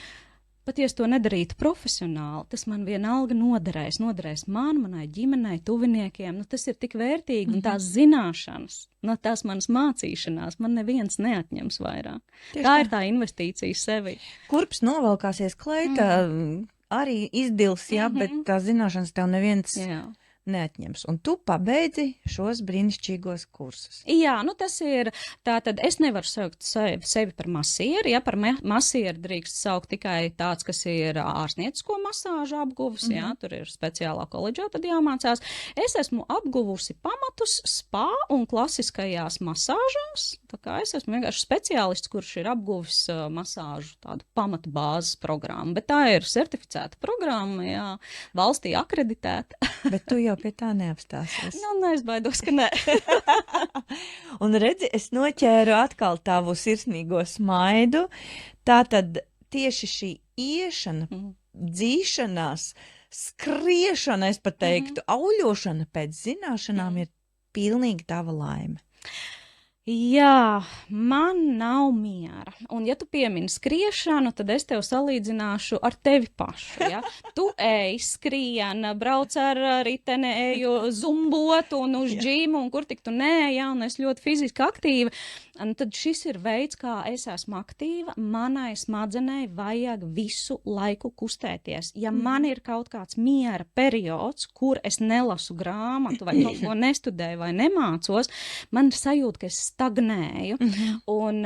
pat ja es to nedarītu profesionāli, tas man vienalga noderēs manai ģimenei, tuviniekiem, nu tas ir tik vērtīgi, un tās zināšanas, no tās manas mācīšanās, man neviens neatņems vairāk. Tā ir tā investīcija sevi. Kurps novalkāsies kleita, arī izdils, jā, bet tās zināšanas tev neviens... Jā. Neatņems. Un tu pabeidzi šos brīnišķīgos kursus. Jā, nu tas ir, tātad es nevaru saukt sevi par masieru, ja par masieru drīkst saukt tikai tāds, kas ir ārstniecisko masāžu apguvis, jā, tur ir speciālā koledžā, tad jāmācās. Es esmu apguvusi pamatus spa un klasiskajās masāžās, tā kā es esmu vienkārši speciālists, kurš ir apguvis masāžu tādu pamatu bāzes programmu, bet tā ir certificēta programma, jā, valstī akreditēta. Bet tu jau pie tā neapstāsies. Nu, neizbaidos, ka nē. Un redzi, es noķēru atkal tavu sirsnīgo smaidu. Tātad tieši šī iešana, dzīšanās, skriešana, es pat teiktu, auļošana pēc zināšanām ir pilnīgi tava laime. Jā, man nav miera. Un ja tu piemini skriešanu, tad es tev salīdzināšu ar tevi pašu, ja? Tu ej, skrien, brauc ar riteni, eju zumbot un uz džimu, un kur tik tu nē, ja, un es ļoti fiziski aktīva. Un tad šis ir veids, kā es esmu aktīva, manai smadzenei vajag visu laiku kustēties. Ja man ir kaut kāds miera periods, kur es nelasu grāmatu, vai kaut ko nestudēju, vai nemācos, man ir sajūta, ka es stagnēju. Un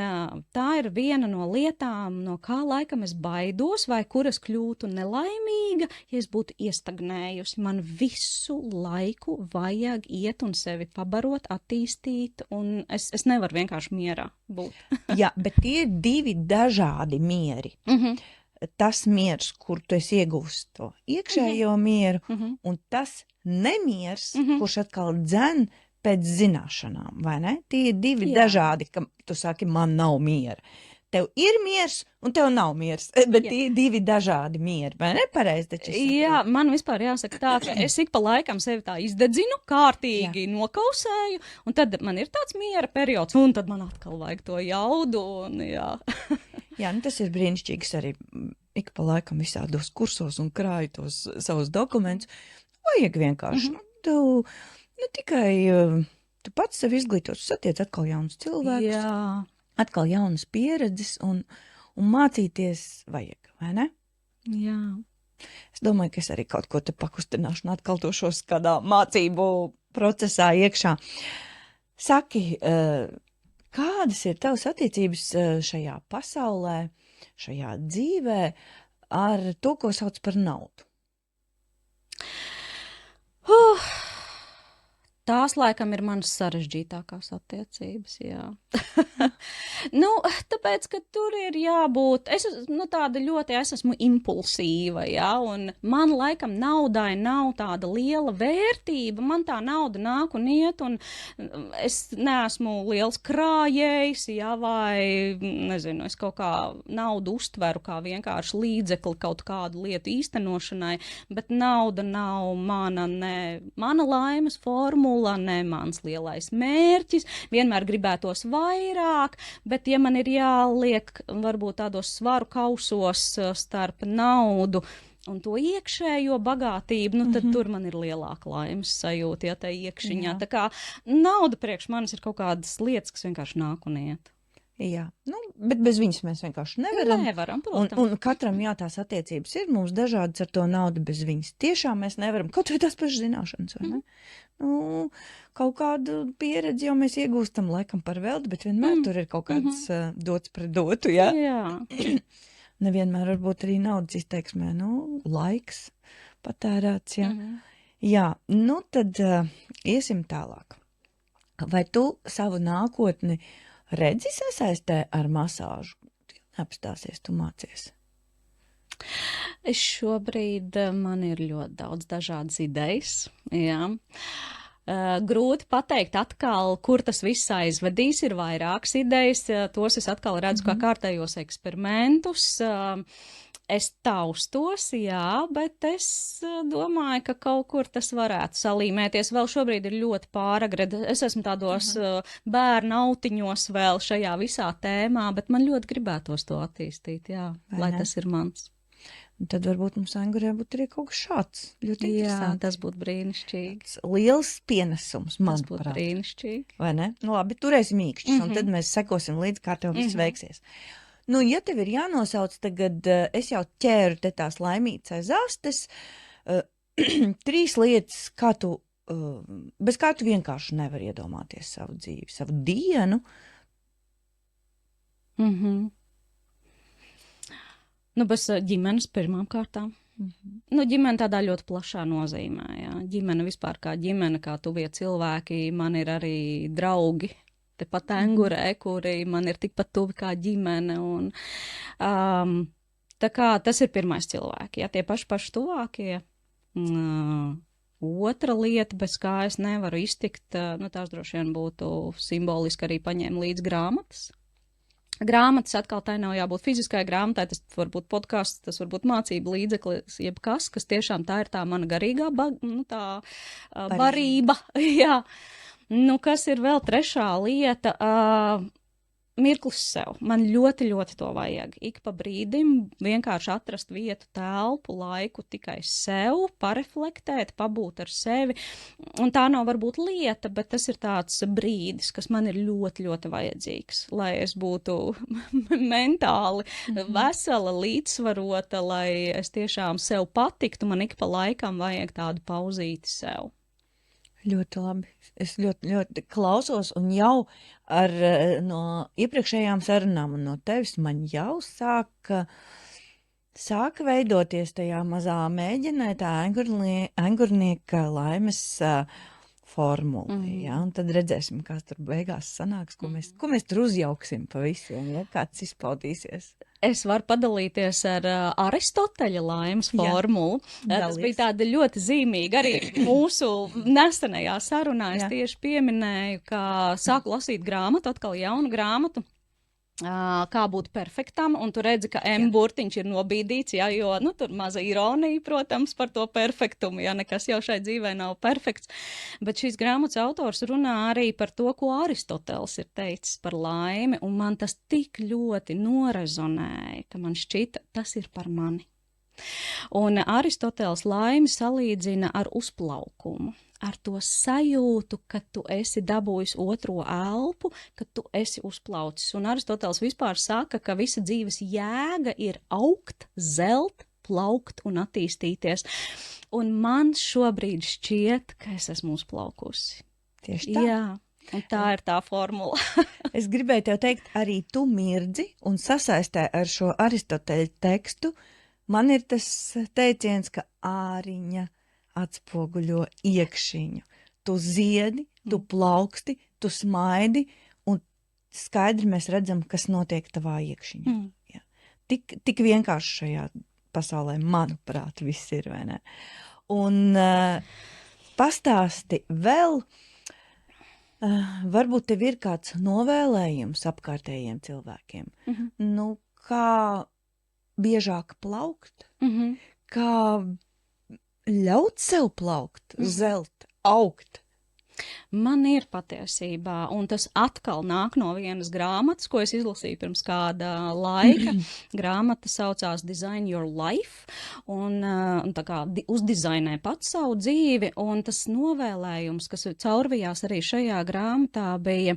tā ir viena no lietām, no kā laikam es baidos, vai kur es kļūtu nelaimīga, ja es būtu iestagnējusi. Man visu laiku vajag iet un sevi pabarot, attīstīt, un es nevaru vienkārši mierā būt. Jā, bet tie ir 2 dažādi mieri. Tas miers, kur tu esi ieguvis to iekšējo mieru, un tas nemiers, kurš atkal dzen pēc zināšanām, vai ne? Tie ir 2 dažādi, ka tu saki, man nav miera. tev ir miers un tev nav miers, bet tie divi dažādi mieri, vai ne? Pareizi taču es saprotu. Jā, man vispār jāsaka tā, ka es ik pa laikam sevi tā izdedzinu, kārtīgi nokausēju, un tad man ir tāds miera periods, un tad man atkal vajag to jaudu, un jā. Jā, nu tas ir brīnišķīgs arī ik pa laikam visādos kursos un krāju tos savus dokumentus. Vajag vienkārši, nu tikai tu pats sevi izglītot, satiec atkal jaunus cilvēkus, Jā. atkal jaunas pieredzes un mācīties vajag, vai ne? Jā. Es domāju, ka es arī kaut ko te pakustināšu un atkal došos kādā mācību procesā iekšā. Saki, kādas ir tavas attiecības šajā pasaulē, šajā dzīvē ar to, ko sauc par naudu? Tās laikam ir manas sarežģītākās attiecības, jā. Nu, tāpēc, ka tur ir jābūt, es esmu impulsīva, jā, un man laikam naudai nav tāda liela vērtība, man tā nauda nāk un iet, un es neesmu liels krājējs, jā, vai, nezinu, es kaut kā naudu uztveru kā vienkārši līdzekli kaut kādu lietu īstenošanai, bet nauda nav mana laimes formula, ne mans lielais mērķis, vienmēr gribētos vairāk, bet ja man ir jāliek varbūt tādos svaru kausos starp naudu un to iekšējo bagātību, nu tad tur man ir lielāka laimes sajūta, ja tā iekšiņā. Tā kā nauda priekš manis ir kaut kādas lietas, kas vienkārši nāk un iet. Jā, nu, bet bez viņas mēs vienkārši nevaram. Nevaram, protams. Un katram, jā, tās attiecības ir mums dažādas ar to naudu bez viņas. Tiešām mēs nevaram, kaut vai tās pašas zināšanas, vai ne? Nu, kaut kādu pieredzi jau mēs iegūstam laikam par velti, bet vienmēr tur ir kaut kāds dots pret dotu, jā? Jā. Nevienmēr varbūt arī naudas izteiksmē, nu, laiks patērēts, jā. Jā, nu tad iesim tālāk. Vai tu savu nākotni redzi sasaistē ar masāžu? Apstāsies, tu mācies. Šobrīd man ir ļoti daudz dažādas idejas, jā. Grūti pateikt atkal, kur tas viss aizvedīs, ir vairākas idejas, tos es atkal redzu kā kārtējos eksperimentus. Es taustos, jā, bet es domāju, ka kaut kur tas varētu salīmēties. Vēl šobrīd ir ļoti pāragri. Es esmu tādos bērnu autiņos vēl šajā visā tēmā, bet man ļoti gribētos to attīstīt, jā, lai tas ir mans. Un tad varbūt mums Angurē būtu arī kaut kas šāds. Ļoti interesanti. Jā, tas būtu brīnišķīgi. Liels pienesums, manuprāt. Tas būtu brīnišķīgi. Vai ne? Nu labi, turēsim mīkšķis, un tad mēs sekosim līdz, kā tev viss veiksies. Nu, ja tev ir jānosauc, tagad es jau ķēru te tās laimītas aiz astes, 3 lietas, kā tu, bez kā tu vienkārši nevar iedomāties savu dzīvi, savu dienu. Nu, bez ģimenes pirmām kārtām. Nu, ģimene tādā ļoti plašā nozīmē, jā. Ģimene vispār kā ģimene, kā tuvie cilvēki, man ir arī draugi. Tepat Angurē, kuri man ir tikpat tuvi kā ģimene, un tā kā tas ir pirmais cilvēki, ja tie paši tuvākie. Otra lieta, bez kā es nevaru iztikt, nu tās droši vien būtu simboliski arī paņēma līdz grāmatas. Grāmatas atkal tā nav jābūt fiziskai grāmatai, tas var būt podcasts, tas var būt mācību līdzeklis, jebkas, kas tiešām tā ir tā mana garīgā barība, jā. Nu, kas ir vēl trešā lieta? Mirklis sev. Man ļoti, ļoti to vajag. Ik pa brīdim vienkārši atrast vietu, telpu, laiku tikai sev, pareflektēt, pabūt ar sevi. Un tā nav varbūt lieta, bet tas ir tāds brīdis, kas man ir ļoti, ļoti vajadzīgs, lai es būtu mentāli vesela, līdzsvarota, lai es tiešām sev patiktu. Man ik pa laikam vajag tādu pauzīti sev. Ļoti labi. Es ļoti, ļoti klausos un jau no iepriekšējām sarunām un no tevis man jau sāka veidoties tajā mazā mēģinē tā angurnieka laimes formula. Ja? Un tad redzēsim, kas tur beigās sanāks, ko mēs tur uzjauksim pa visiem, ja? Kāds izpaudīsies. Es varu padalīties ar Aristoteļa laimes formulu. Tas bija tāda ļoti zīmīga. Arī mūsu nesenajā sarunā es tieši pieminēju, ka sāku lasīt grāmatu, atkal jaunu grāmatu. kā būt perfektam, un tu redzi, ka burtiņš ir nobīdīts, jā, jo, nu, tur maza ironija, protams, par to perfektumu, ja nekas jau šai dzīvē nav perfekts, bet šīs grāmatas autors runā arī par to, ko Aristoteles ir teicis par laimi, un man tas tik ļoti norezonēja, ka man šķita, tas ir par mani. Un Aristoteles laimi salīdzina ar uzplaukumu, ar to sajūtu, ka tu esi dabūjis otro elpu, ka tu esi uzplaucis. Un Aristoteles vispār saka, ka visa dzīves jēga ir augt, zelt, plaukt un attīstīties. Un man šobrīd šķiet, ka es esmu uzplaukusi. Tieši tā. Jā. Un tā ir tā formula. Es gribēju tev teikt, arī tu mirdzi un sasaistē ar šo Aristoteļa tekstu. Man ir tas teiciens, ka āriņa atspoguļo iekšiņu. Tu ziedi, tu plauksti, tu smaidi, un skaidri mēs redzam, kas notiek tavā iekšiņā. Ja. Tik vienkārši šajā pasaulē, manuprāt, viss ir, vai ne? Un pastāsti vēl, varbūt tev ir kāds novēlējums apkārtējiem cilvēkiem. Nu, kā biežāk plaukt, kā ļaut sev plaukt, zelt, augt. Man ir patiesībā, un tas atkal nāk no vienas grāmatas, ko es izlasīju pirms kāda laika. Grāmata saucās Design Your Life, un tā kā uzdizainē pats savu dzīvi, un tas novēlējums, kas caurvijās arī šajā grāmatā, bija,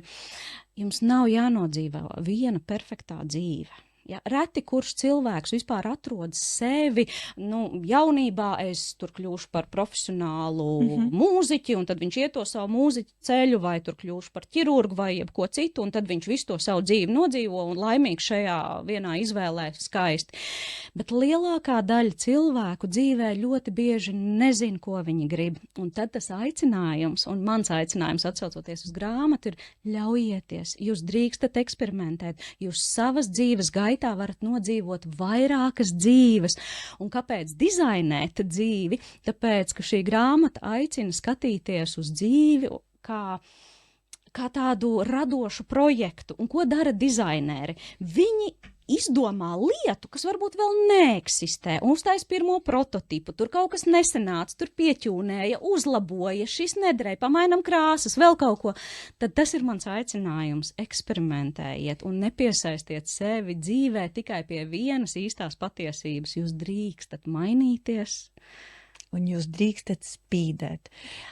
jums nav jānodzīvē viena perfektā dzīve. Ja, reti kurš cilvēks vispār atrod sevi, nu, jaunībā es tur kļūšu par profesionālu mūziķi, un tad viņš iet to savu mūziķu ceļu, vai tur kļūšu par ķirurgu vai jebko citu, un tad viņš visu to savu dzīvi nodzīvo un laimīgi šajā vienā izvēlē skaisti. Bet lielākā daļa cilvēku dzīvē ļoti bieži nezin, ko viņi grib. Un tad tas aicinājums, un mans aicinājums atsaucoties uz grāmatu, ir ļaujieties, jūs drīkstat eksperimentēt, jūs savas dzīves gaitā varat nodzīvot vairākas dzīves. Un kāpēc dizainēt dzīvi? Tāpēc, ka šī grāmata aicina skatīties uz dzīvi kā tādu radošu projektu. Un ko dara dizaineri? Viņi izdomā lietu, kas varbūt vēl neeksistē, un uztais pirmo prototipu, tur kaut kas nesenāca, tur pieķūnēja, uzlaboja, šis nederēja, pamainam krāsas, vēl kaut ko. Tad tas ir mans aicinājums, eksperimentējiet un nepiesaistiet sevi dzīvē tikai pie vienas īstās patiesības. Jūs drīkstat mainīties. Un jūs drīkstat spīdēt,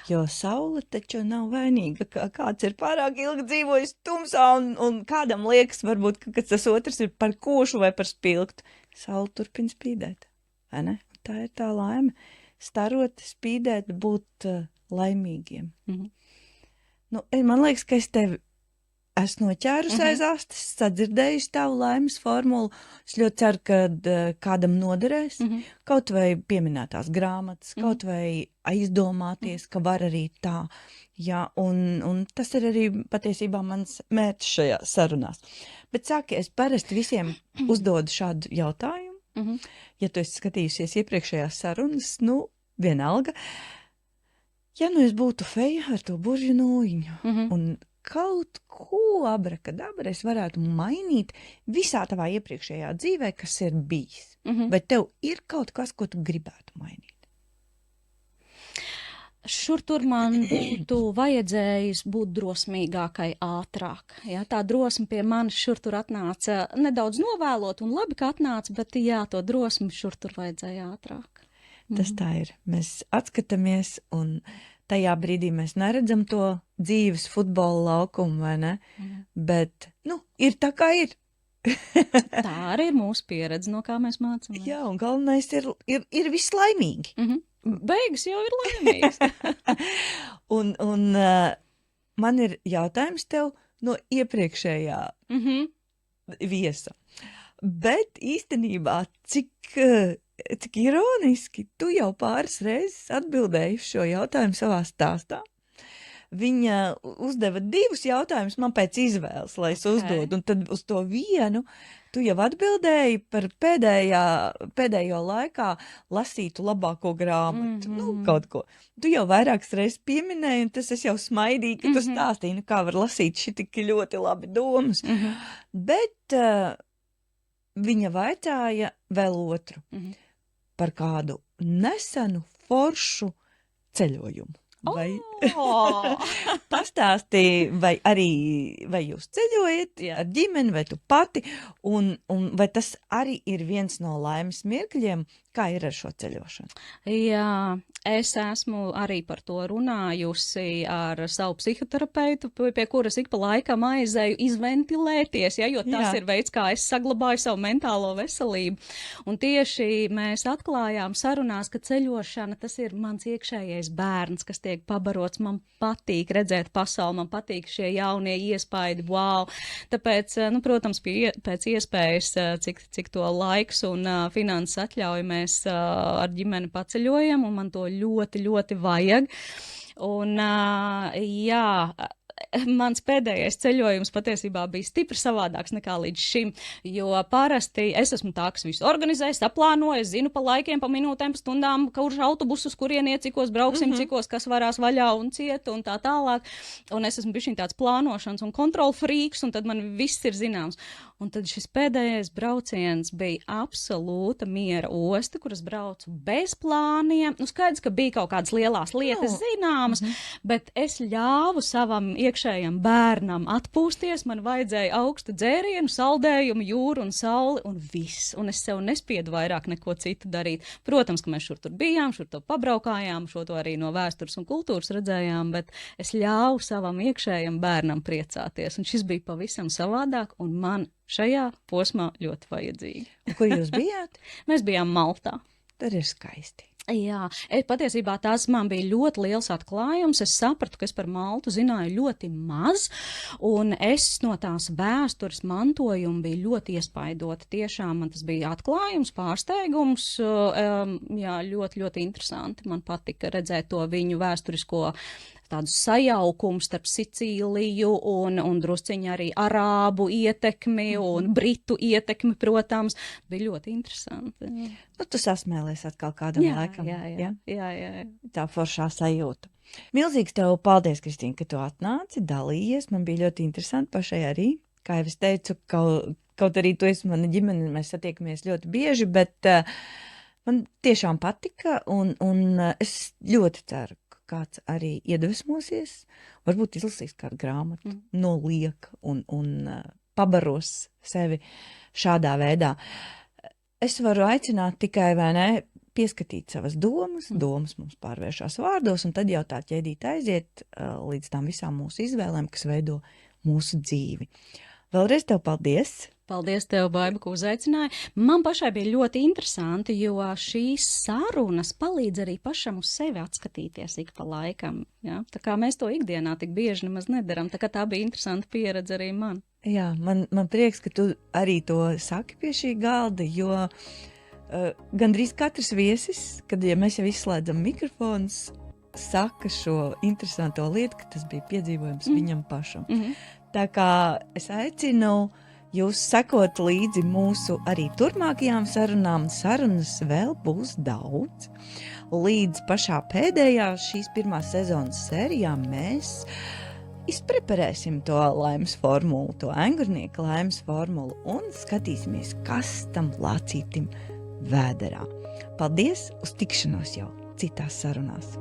jo saule taču nav vainīga, ka kāds ir pārāk ilgi dzīvojis tumsā un kādam liekas varbūt, ka tas otrs ir par košu vai par spilgtu. Saule turpina spīdēt, vai ne? Tā ir tā laime. Starot, spīdēt, būt laimīgiem. Nu, man liekas, ka es tevi esmu noķērusi aiz astes, sadzirdējusi tavu laimes formulu. Es ļoti ceru, ka kādam noderēs, kaut vai pieminētās grāmatas, kaut vai aizdomāties, ka var arī tā. Jā, un tas ir arī patiesībā mans mērķis šajā sarunās. Bet sāki, es parasti visiem uzdodu šādu jautājumu. Ja tu esi skatījusies iepriekšējās sarunas, nu, vienalga. Ja nu es būtu feja ar to buržu nūjiņu un kaut ko abrakadabra es varētu mainīt visā tavā iepriekšējā dzīvē, kas ir bijis. Vai tev ir kaut kas, ko tu gribētu mainīt? Šur tur man būtu vajadzējis būt drosmīgākai ātrāk. Ja, tā drosme pie manis šur tur atnāca nedaudz novēlot un labi, ka atnāca, bet jā, to drosmi šur tur vajadzēja ātrāk. Tas tā ir. Mēs atskatāmies un tajā brīdī mēs neredzam to dzīves futbola laukumu, vai ne? Bet, nu, ir tā kā ir. Tā arī ir mūsu pieredze, no kā mēs mācāmies. Jā, un galvenais ir viss laimīgi. Beigas jau ir laimīgs. un man ir jautājums tev no iepriekšējā viesa. Bet īstenībā, cik ironiski, tu jau pāris reizes atbildēji šo jautājumu savā stāstā. viņa uzdeva 2 jautājumus man pēc izvēles, lai es uzdodu, un tad uz to vienu tu jau atbildēji par pēdējo laikā lasītu labāko grāmatu, kaut ko. Tu jau vairākas reizes pieminēji, un tas es jau smaidīju, ka tu stāstīji, kā var lasīt šitik ļoti labi domas. Bet viņa vaicāja vēl otru par kādu nesenu foršu ceļojumu. Pastāstīja, vai jūs ceļojat ar ģimeni, vai tu pati, un vai tas arī ir viens no laimes mirkļiem, kā ir ar šo ceļošanu? Jā, es esmu arī par to runājusi ar savu psihoterapeitu, pie kuras ik pa laikam aizēju izventilēties, jo tas ir veids, kā es saglabāju savu mentālo veselību. Un tieši mēs atklājām sarunās, ka ceļošana, tas ir mans iekšējais bērns, kas tiek pabarots. Man patīk redzēt pasauli, man patīk šie jaunie iespaidi, wow. Tāpēc, protams, pēc iespējas, cik to laiks un finanses atļauj, mēs ar ģimeni paceļojam, un man to ļoti, ļoti vajag. Un, jā, mans pēdējais ceļojums patiesībā bija stipri savādāks nekā līdz šim, jo parasti es esmu tā, kas visu organizē, saplānoju, es zinu pa laikiem, pa minūtēm, pa stundām, kurš autobusus, kurien iet, cikos brauksim, cikos kas varās vaļā un ciet un tā tālāk. Un es esmu bišķiņ tāds plānošanas un kontrolfrīks, un tad man viss ir zināms. Un tad šis pēdējais brauciens bija absolūta miera osta, kuras braucu bez plāniem. Skaidrs, ka bija kaut kādas lielās lietas zināmas, bet es ļāvu savam iekšējam bērnam atpūsties, man vajadzēja augstu dzērienu, saldējumu, jūru un sauli un viss. Un es sev nespiedu vairāk neko citu darīt. Protams, ka mēs šur tur bijām, šur to pabraukājām, šo to arī no vēstures un kultūras redzējām, bet es ļāvu savam iekšējam bērnam priecāties. Un šis bija pavisam savādāk, un man šajā posmā ļoti vajadzīgi. Un kur jūs bijāt? Mēs bijām Maltā. Tad ir skaisti. Jā, patiesībā tās man bija ļoti liels atklājums. Es sapratu, ka es par Maltu zināju ļoti maz, un es no tās vēstures mantojuma biju ļoti iespaidota. Tiešām man tas bija atklājums, pārsteigums, jā, ļoti, ļoti interesanti. Man patika redzēt to viņu vēsturisko tādu sajaukumu starp Sicīliju un drusciņu arī arābu ietekmi un britu ietekmi, protams. Bija ļoti interesanti. Nu, tu sasmēlies atkal kādam laikam. Jā. Tā foršā sajūta. Milzīgs tev paldies, Kristīna, ka tu atnāci, dalījies. Man bija ļoti interesanti pašai arī. Kā jau es teicu, kaut arī tu esi mana ģimene, mēs satiekamies ļoti bieži, bet man tiešām patika, un es ļoti ceru, kāds arī iedvesmosies, varbūt izlasīs kādu grāmatu, noliek un pabaros sevi šādā veidā. Es varu aicināt tikai, vai ne, pieskatīt savas domas mums pārvēršās vārdos, un tad jau tā ķēdīt aiziet līdz tām visām mūsu izvēlēm, kas veido mūsu dzīvi. Vēlreiz tev paldies! Paldies tev, Baiba, ka uzaicināji. Man pašai bija ļoti interesanti, jo šīs sarunas palīdz arī pašam uz sevi atskatīties ik pa laikam. Ja? Tā kā mēs to ikdienā tik bieži nemaz nedaram, tā kā tā bija interesanta pieredze arī man. Jā, man prieks, ka tu arī to saki pie šī galda, jo gandrīz katrs viesis, kad mēs jau izslēdzam mikrofons, saka šo interesanto lietu, ka tas bija piedzīvojums viņam pašam. Tā kā es aicinu jūs sekot līdzi mūsu arī turpmākajām sarunām. Sarunas vēl būs daudz. Līdz pašā pēdējā šīs pirmās sezonas sērijā mēs izpreparēsim to laimes formulu, to Engurnieka laimes formulu un skatīsimies, kas tam lācītim vēderā. Paldies, uz tikšanos jau citās sarunās.